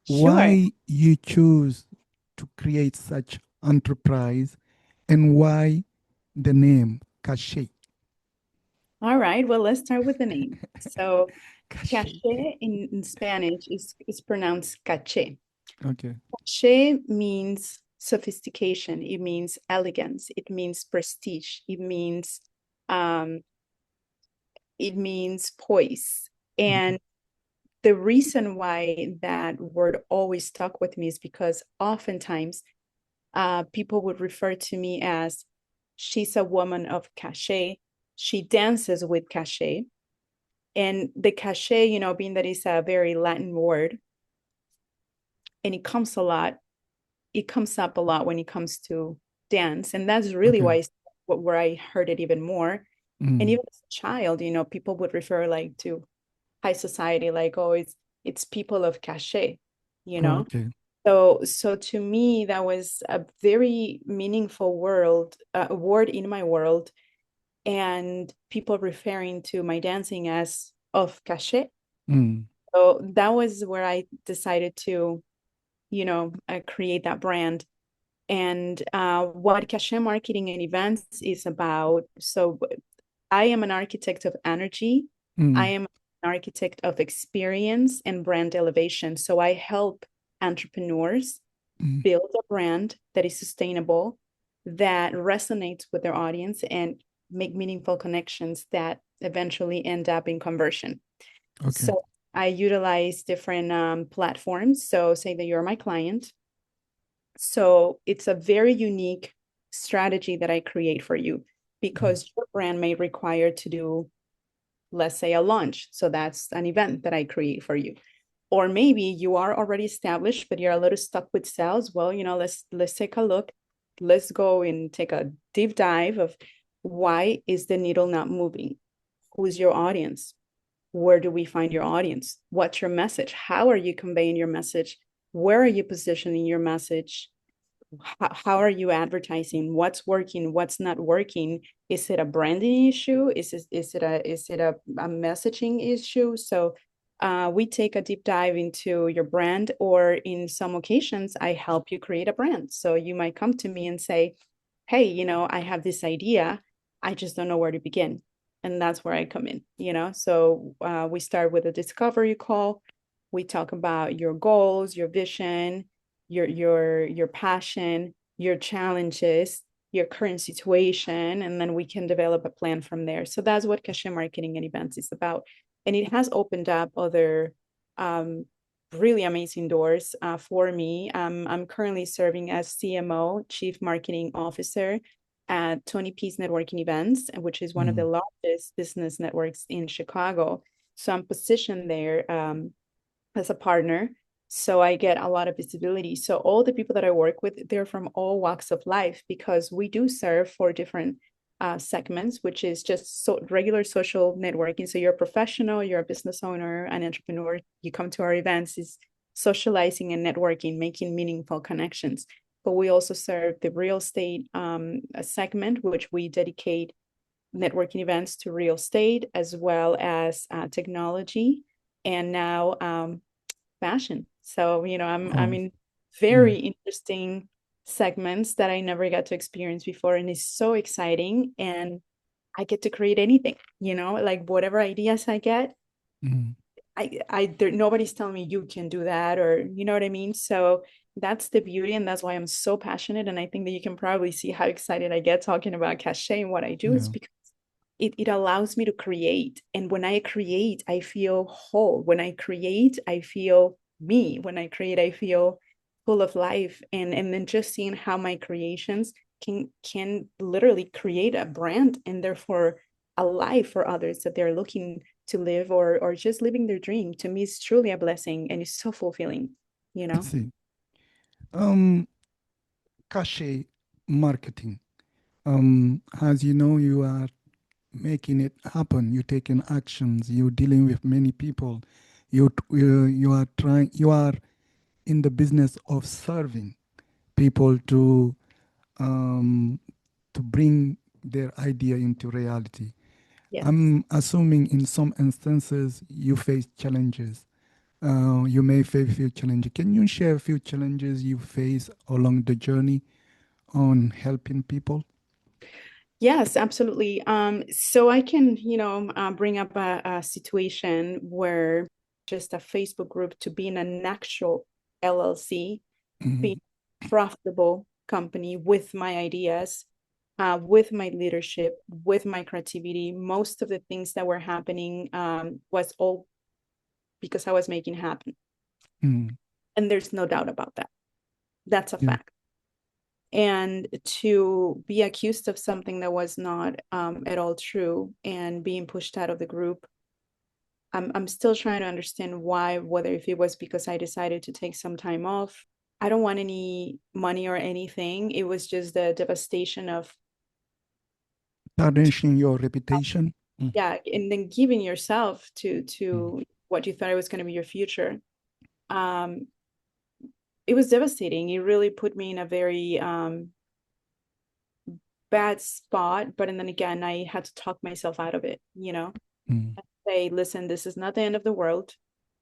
Sure. Why you choose to create such enterprise, and why the name cachet? All right. Well, let's start with the name. So, Cachet. caché in Spanish is pronounced caché. Okay. Caché means sophistication. It means elegance. It means prestige. Um, it means poise. Okay. And the reason why that word always stuck with me is because oftentimes people would refer to me as, she's a woman of cachet. She dances with cachet. And the cachet, being that it's a very Latin word, and it comes up a lot when it comes to dance. And that's really Okay. why where I heard it even more. And Mm. even as a child, people would refer like to high society, like, oh, it's people of cachet, you Oh, know? okay. So to me, that was a very meaningful word in my world, and people referring to my dancing as of cachet. Mm. So that was where I decided to, create that brand. And what cachet marketing and events is about. So I am an architect of energy. I Mm. am an architect of experience and brand elevation. So I help entrepreneurs Mm. build a brand that is sustainable, that resonates with their audience, and make meaningful connections that eventually end up in conversion. Okay. So I utilize different platforms. So say that you're my client. So it's a very unique strategy that I create for you, Mm. because your brand may require to do, let's say, a launch. So that's an event that I create for you. Or maybe you are already established, but you're a little stuck with sales. Well, let's take a look. Let's go and take a deep dive of, why is the needle not moving? Who's your audience? Where do we find your audience? What's your message? How are you conveying your message? Where are you positioning your message? How are you advertising? What's working? What's not working? Is it a branding issue? Is it a messaging issue? So we take a deep dive into your brand, or in some occasions I help you create a brand. So you might come to me and say, hey, I have this idea, I just don't know where to begin. And that's where I come in, you know? So we start with a discovery call. We talk about your goals, your vision, your passion, your challenges, your current situation, and then we can develop a plan from there. So that's what cachet marketing and events is about. And it has opened up other really amazing doors for me. I'm currently serving as CMO, Chief Marketing Officer at 20 Piece Networking Events, which is one of the Mm. largest business networks in Chicago. So I'm positioned there as a partner. So I get a lot of visibility. So all the people that I work with, they're from all walks of life because we do serve for different segments, which is just regular social networking. So you're a professional, you're a business owner, an entrepreneur. You come to our events, is socializing and networking, making meaningful connections. But we also serve the real estate segment, which we dedicate networking events to real estate as well as technology and now fashion. So, you know, I'm Oh, in mm. very interesting segments that I never got to experience before. And it's so exciting. And I get to create anything, you know, like whatever ideas I get, Mm. nobody's telling me you can do that, or you know what I mean? So that's the beauty, and that's why I'm so passionate. And I think that you can probably see how excited I get talking about cachet and what I do is Yeah, because it allows me to create. And when I create, I feel whole. When I create, I feel me. When I create, I feel full of life. And then just seeing how my creations can literally create a brand and therefore a life for others that they're looking to live or just living their dream, to me is truly a blessing and it's so fulfilling, you I know? see. Um, Cachet marketing. As you know, you are making it happen. You're taking actions. You're dealing with many people. You are trying. You are in the business of serving people um, to bring their idea into reality. Yes. I'm assuming in some instances you face challenges. You may face a few challenges. Can you share a few challenges you face along the journey on helping people? Yes, absolutely. So I can, you know, bring up a situation where just a Facebook group to being an actual LLC, being Mm. a profitable company with my ideas, with my leadership, with my creativity. Most of the things that were happening was all because I was making happen. Mm. And there's no doubt about that. That's a Yeah. fact. And to be accused of something that was not at all true and being pushed out of the group, I'm still trying to understand why, whether if it was because I decided to take some time off. I don't want any money or anything. It was just the devastation of, Tarnishing your reputation. Mm. yeah, and then giving yourself Mm. to what you thought it was going to be your future. Um, it was devastating. It really put me in a very bad spot. But and then again, I had to talk myself out of it, you know, Mm. say, listen, this is not the end of the world.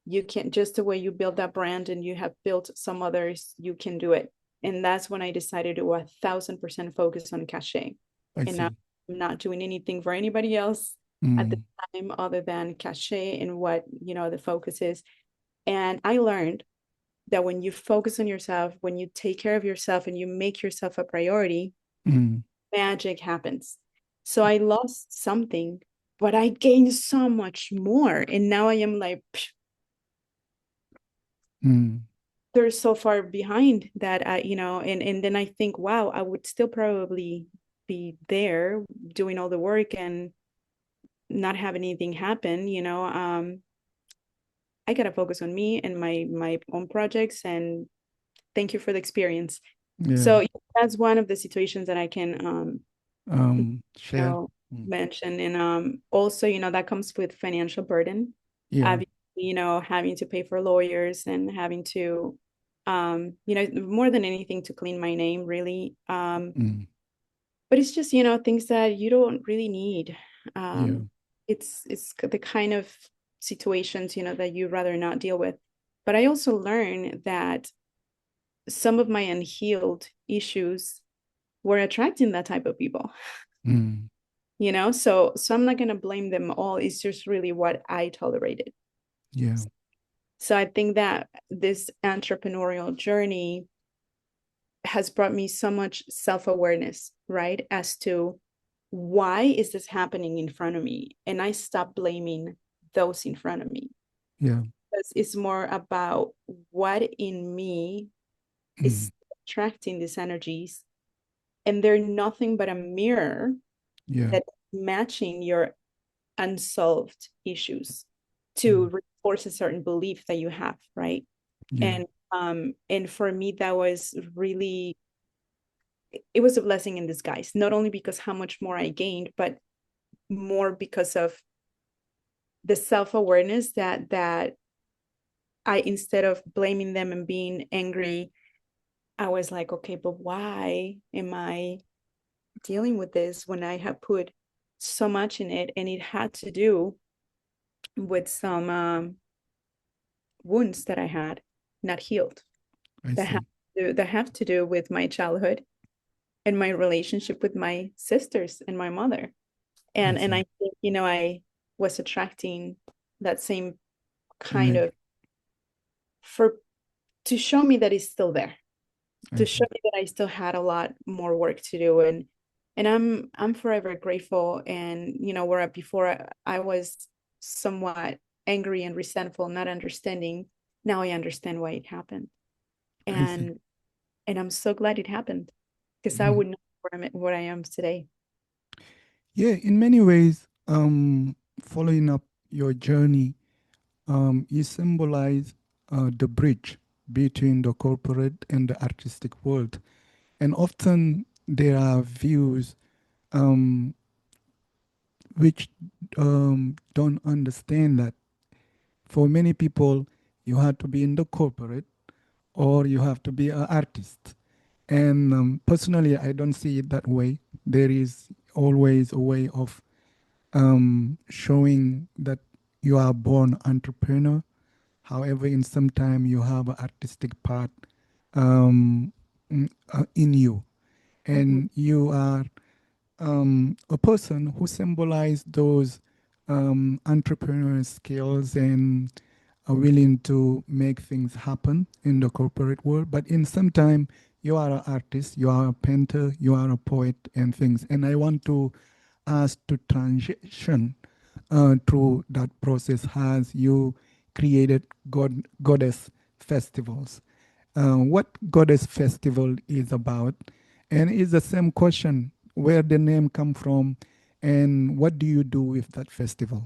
You can, just the way you build that brand and you have built some others, you can do it. And that's when I decided to 1,000% focus on cachet. I And now see. I'm not doing anything for anybody else at the Mm. time other than cachet and what, you know, the focus is. And I learned that when you focus on yourself, when you take care of yourself and you make yourself a priority, Mm. magic happens. So I lost something, but I gained so much more. And now I am like, Mm. they're so far behind that you know, and then I think, wow, I would still probably be there doing all the work and not have anything happen, you know. I gotta focus on me and my own projects, and thank you for the experience. Yeah. So that's one of the situations that I can you Share. know, Mm. mention. And also, you know, that comes with financial burden. Yeah. You know, having to pay for lawyers and having to, you know, more than anything to clean my name, really. Mm. But it's just, you know, things that you don't really need. Yeah. It's the kind of situations, you know, that you rather not deal with. But I also learned that some of my unhealed issues were attracting that type of people. Mm. So I'm not going to blame them all. It's just really what I tolerated. Yeah. So I think that this entrepreneurial journey has brought me so much self-awareness, right? As to why is this happening in front of me? And I stopped blaming those in front of me. Yeah. Because it's more about what in me Mm. is attracting these energies. And they're nothing but a mirror Yeah. that matching your unsolved issues Mm. to reinforce a certain belief that you have, right? Yeah. And for me, that was really, it was a blessing in disguise, not only because how much more I gained, but more because of the self-awareness that I, instead of blaming them and being angry, I was like, okay, but why am I dealing with this when I have put so much in it? And it had to do with some wounds that I had not healed, I that have see. that have to do with my childhood and my relationship with my sisters and my mother. I And see. I think, I was attracting that same kind Image. of, for to show me that it's still there, I to show see. me that I still had a lot more work to do. And I'm forever grateful. And where before I was somewhat angry and resentful, not understanding. Now I understand why it happened. I see. And I'm so glad it happened, because I Mhm. wouldn't know where I am today. Yeah, in many ways, following up your journey, you symbolize the bridge between the corporate and the artistic world. And often there are views um, which don't understand that for many people, you have to be in the corporate or you have to be an artist. And personally, I don't see it that way. There is always a way of showing that you are born entrepreneur. However, in some time you have an artistic part um, in you, Mhm. and you are a person who symbolize those entrepreneurial skills and are willing to make things happen in the corporate world. But in some time, you are an artist, you are a painter, you are a poet, and things. And I want to ask to transition through that process as you created goddess festivals. What goddess festival is about, and it's the same question: where the name come from, and what do you do with that festival?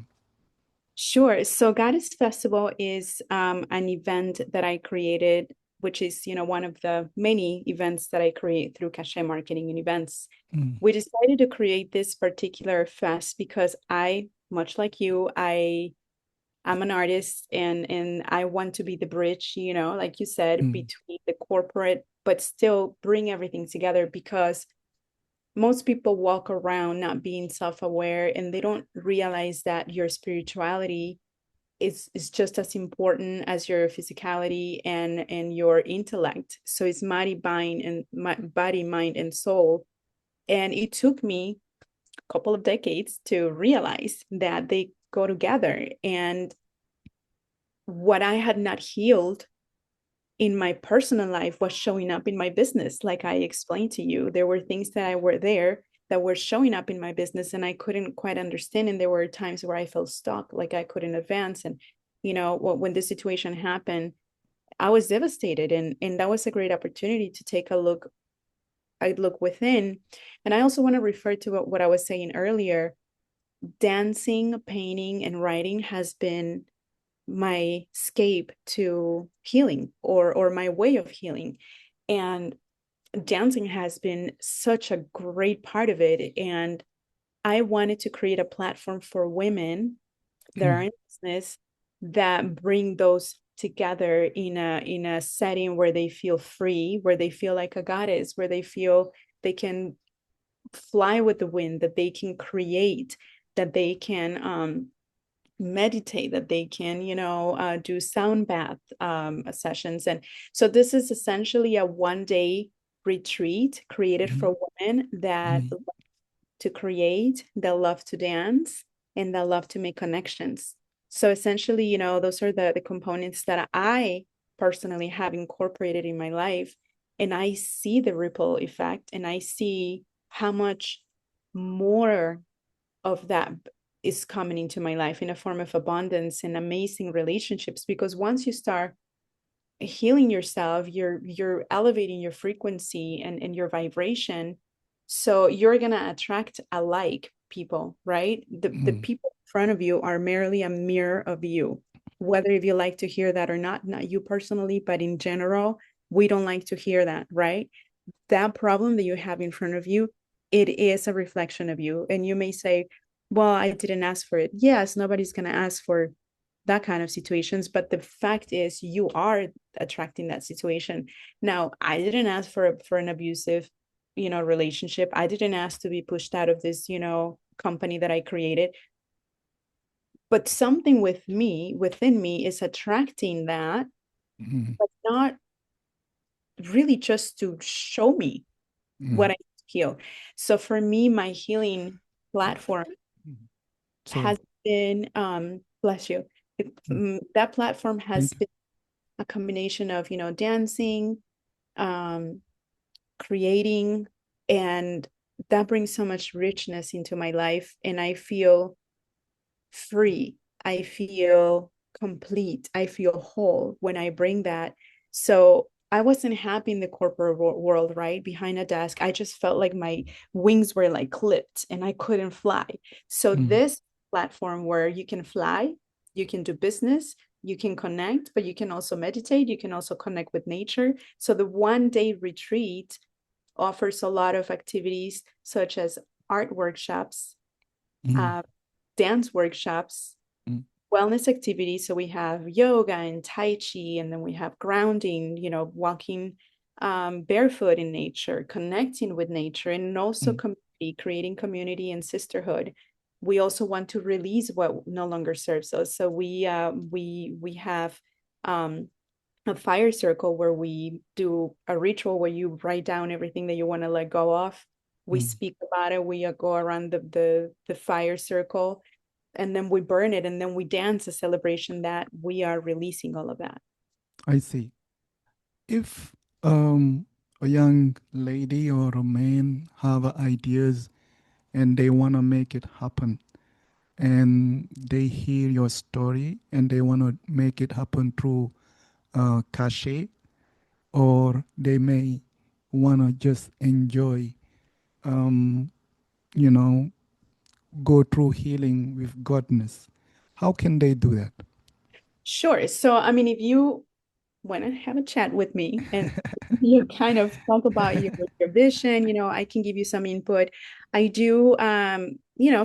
Sure. So Goddess Festival is an event that I created, which is, one of the many events that I create through Cachet Marketing and Events. Mm, We decided to create this particular fest because I, much like you, I'm an artist, and I want to be the bridge, like you said, mm, between the corporate, but still bring everything together, because most people walk around not being self-aware, and they don't realize that your spirituality is just as important as your physicality and your intellect. So it's body, mind, and soul. And it took me a couple of decades to realize that they go together. And what I had not healed in my personal life was showing up in my business. Like I explained to you, there were things that I were there that were showing up in my business, and I couldn't quite understand. And there were times where I felt stuck, like I couldn't advance. And when this situation happened, I was devastated, and that was a great opportunity to take a look. I look within. And I also want to refer to what I was saying earlier. Dancing, painting, and writing has been my escape to healing, or my way of healing. And dancing has been such a great part of it. And I wanted to create a platform for women that are mm, in business, that bring those together in a setting where they feel free, where they feel like a goddess, where they feel they can fly with the wind, that they can create, that they can meditate, that they can do sound bath sessions. And so this is essentially a 1 day retreat created mm, for women that mm, to create, that love to dance, and that love to make connections. So essentially, those are the components that I personally have incorporated in my life. And I see the ripple effect, and I see how much more of that is coming into my life in a form of abundance and amazing relationships. Because once you start healing yourself, you're elevating your frequency and your vibration, so you're gonna attract alike people, right? The Mm, people in front of you are merely a mirror of you, whether if you like to hear that or not you personally, but in general, we don't like to hear that, right? That problem that you have in front of you, it is a reflection of you. And you may say, well, I didn't ask for it. Yes, nobody's going to ask for that kind of situations, but the fact is you are attracting that situation. Now, I didn't ask for an abusive, relationship. I didn't ask to be pushed out of this, company that I created, but something within me is attracting that, mm, but not really just to show me what mm. I heal. So for me, my healing platform Mm. Sorry. has been, bless you. Mm. That platform has Thank you. been a combination of, dancing, um, creating, and that brings so much richness into my life. And I feel free. I feel complete. I feel whole when I bring that. So I wasn't happy in the corporate world, right? Behind a desk. I just felt like my wings were like clipped and I couldn't fly. So Mm, this platform where you can fly, you can do business, you can connect, but you can also meditate, you can also connect with nature. So the 1 day retreat offers a lot of activities such as art workshops, mm, uh, dance workshops, mm, wellness activities. So we have yoga and Tai Chi, and then we have grounding, walking barefoot in nature, connecting with nature, and also mm. community, creating community and sisterhood. We also want to release what no longer serves us. So we have a fire circle where we do a ritual where you write down everything that you want to let go of. We Mm. speak about it. We go around the fire circle, and then we burn it, and then we dance a celebration that we are releasing all of that. I see. If a young lady or a man have ideas and they want to make it happen, and they hear your story and they want to make it happen through cachet, or they may want to just enjoy, um, you know, go through healing with godness. How can they do that? Sure. So, I mean, if you want to have a chat with me and you kind of talk about your vision, I can give you some input. I do,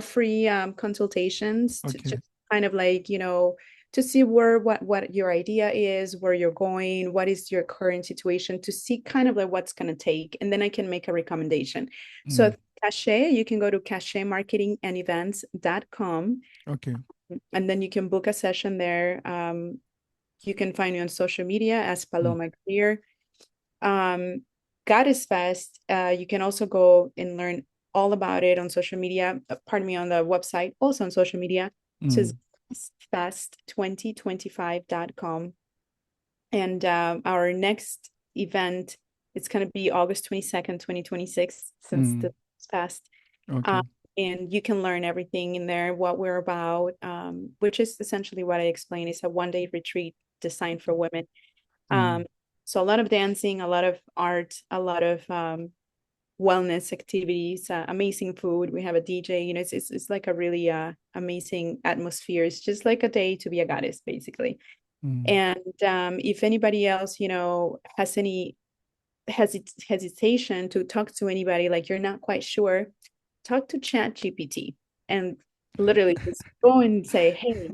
free consultations to Okay. just kind of like, to see what your idea is, where you're going, what is your current situation, to see kind of like what's going to take, and then I can make a recommendation. So Mm. Cachet, you can go to cachetmarketingandevents.com, Okay. and then you can book a session there. You can find me on social media as Mm. Paloma Greer. Um, Goddess Fest, you can also go and learn all about it on social media. Pardon me, on the website, also on social media. So it's Mm. fest2025.com. And our next event, it's going to be August 22nd, 2026, since Mm. the past. Uh, Okay. and you can learn everything in there, what we're about, which is essentially what I explained. It's a 1 day retreat designed for women. Mm. Um, so a lot of dancing, a lot of art, a lot of wellness activities, amazing food. We have a DJ. It's like a really amazing atmosphere. It's just like a day to be a goddess, basically. Mm. And if anybody else, has any hesitation to talk to anybody, like you're not quite sure, talk to Chat GPT and literally just go and say, hey,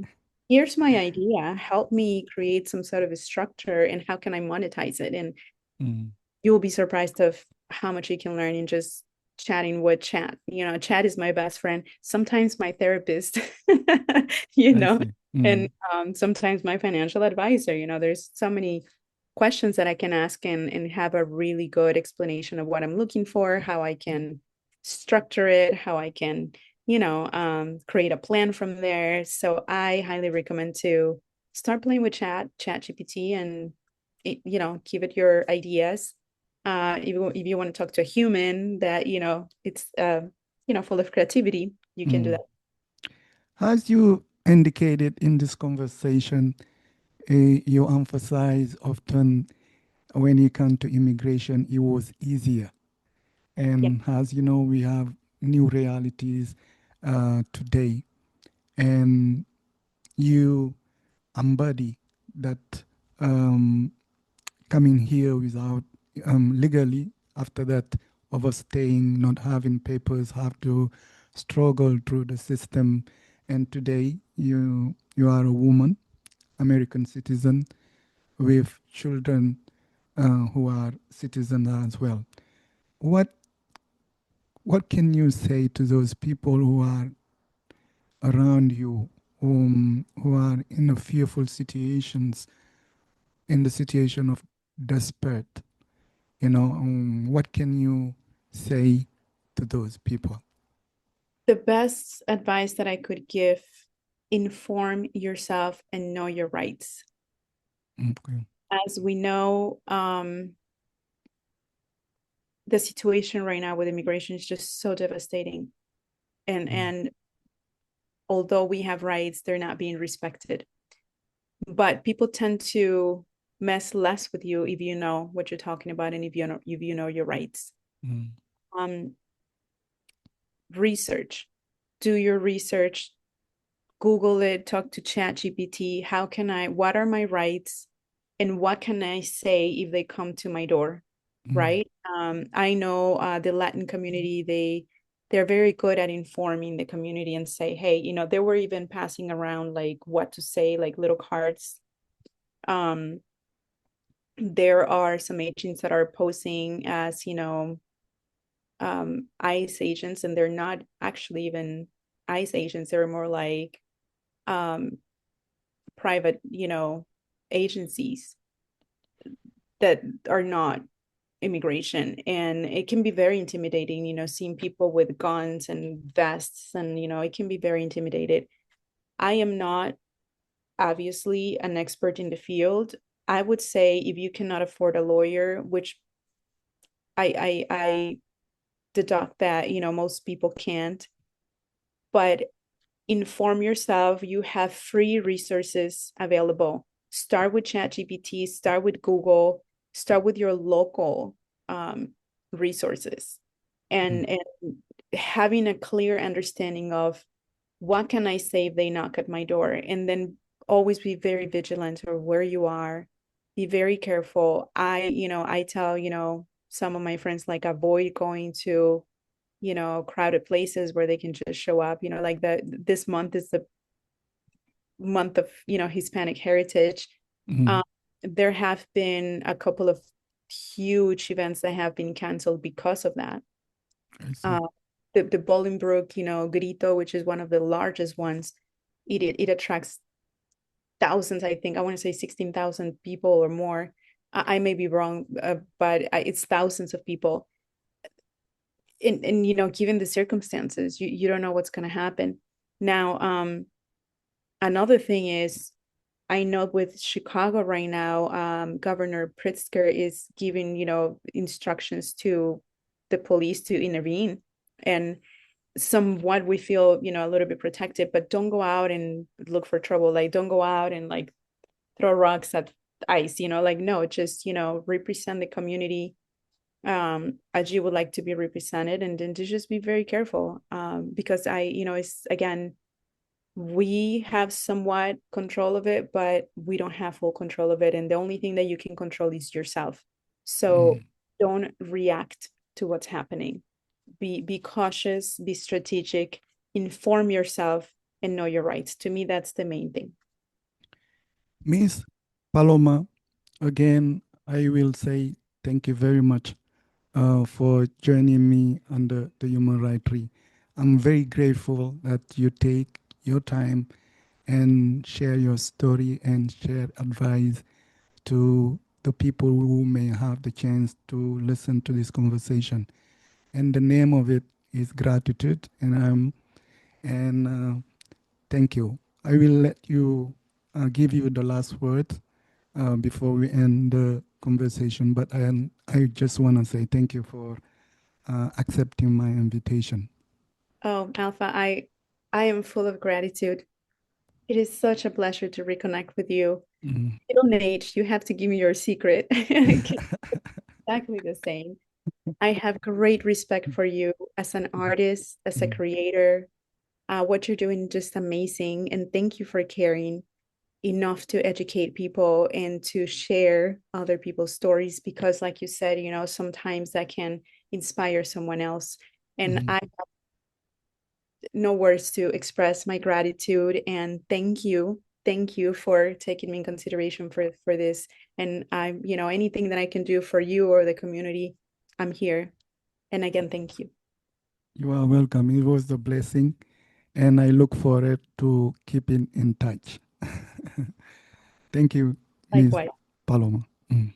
here's my idea. Help me create some sort of a structure, and how can I monetize it? And Mm. you will be surprised of how much you can learn in just chatting with Chat. Chat is my best friend, sometimes my therapist, you I know, see. and Mm. sometimes my financial advisor. There's so many questions that I can ask and have a really good explanation of what I'm looking for, how I can structure it, how I can, create a plan from there. So I highly recommend to start playing with chat GPT, and give it your ideas. If you want to talk to a human that, it's full of creativity, you can do Mm. that. As you indicated in this conversation, you emphasize often when you come to immigration, it was easier. Yeah. And as you know, we have new realities today, and you embody that um, coming here without legally, after that, overstaying, not having papers, have to struggle through the system. And today, you are a woman, American citizen, with children who are citizens as well. What what can you say to those people who are around you, who are in a fearful situations, in the situation of desperate? What can you say to those people? The best advice that I could give: inform yourself and know your rights. Okay. As we know, the situation right now with immigration is just so devastating. Mm, And although we have rights, they're not being respected. But people tend to mess less with you if you know what you're talking about, and if you know your rights. mm, Um, Research. Do your research. Google it, talk to ChatGPT. What are my rights, and what can I say if they come to my door? mm, Right? I know the Latin community, they're very good at informing the community and say, hey, they were even passing around like what to say, like little cards. Um, there are some agents that are posing as, ICE agents, and they're not actually even ICE agents. They're more like um private, agencies that are not immigration. And it can be very intimidating, seeing people with guns and vests, and it can be very intimidated. I am not obviously an expert in the field. I would say if you cannot afford a lawyer, which I deduct that most people can't, but inform yourself. You have free resources available. Start with ChatGPT, start with Google, start with your local um, resources, mm. and having a clear understanding of what can I say if they knock at my door, and then always be very vigilant of where you are. Be very careful. I tell some of my friends, like, avoid going to crowded places where they can just show up. Like this month is the month of Hispanic heritage. Mm. um, there have been a couple of huge events that have been canceled because of that. I see. uh, the Bolingbrook, Grito, which is one of the largest ones, it attracts thousands. I think I want to say 16,000 people or more. I may be wrong, but it's thousands of people. And given the circumstances, you don't know what's going to happen. Now, another thing is, I know with Chicago right now, Governor Pritzker is giving instructions to the police to intervene, and somewhat we feel a little bit protected. But don't go out and look for trouble. Like, don't go out and like throw rocks at ICE. Like, no, just represent the community as you would like to be represented, and then to just be very careful, because it's, again, we have somewhat control of it, but we don't have full control of it, and the only thing that you can control is yourself. So Mm. don't react to what's happening. Be cautious, be strategic, inform yourself, and know your rights. To me, that's the main thing. Miss Paloma, again, I will say thank you very much for joining me on the Human Rights Tree. I'm very grateful that you take your time and share your story and share advice to the people who may have the chance to listen to this conversation. And the name of it is gratitude, and thank you. I will let you give you the last word before we end the conversation. But I just want to say thank you for accepting my invitation. Oh, Alpha, I am full of gratitude. It is such a pleasure to reconnect with you. Mm. Middle age, you have to give me your secret. Exactly the same. I have great respect for you as an artist, as a Mm. creator. What you're doing is just amazing. And thank you for caring enough to educate people and to share other people's stories because, like you said, sometimes that can inspire someone else. And Mm. I have no words to express my gratitude and thank you. Thank you for taking me in consideration for this. And anything that I can do for you or the community, I'm here. And again, thank you. You are welcome. It was a blessing, and I look forward to keeping in touch. Thank you, Miss Likewise. Paloma. Mm.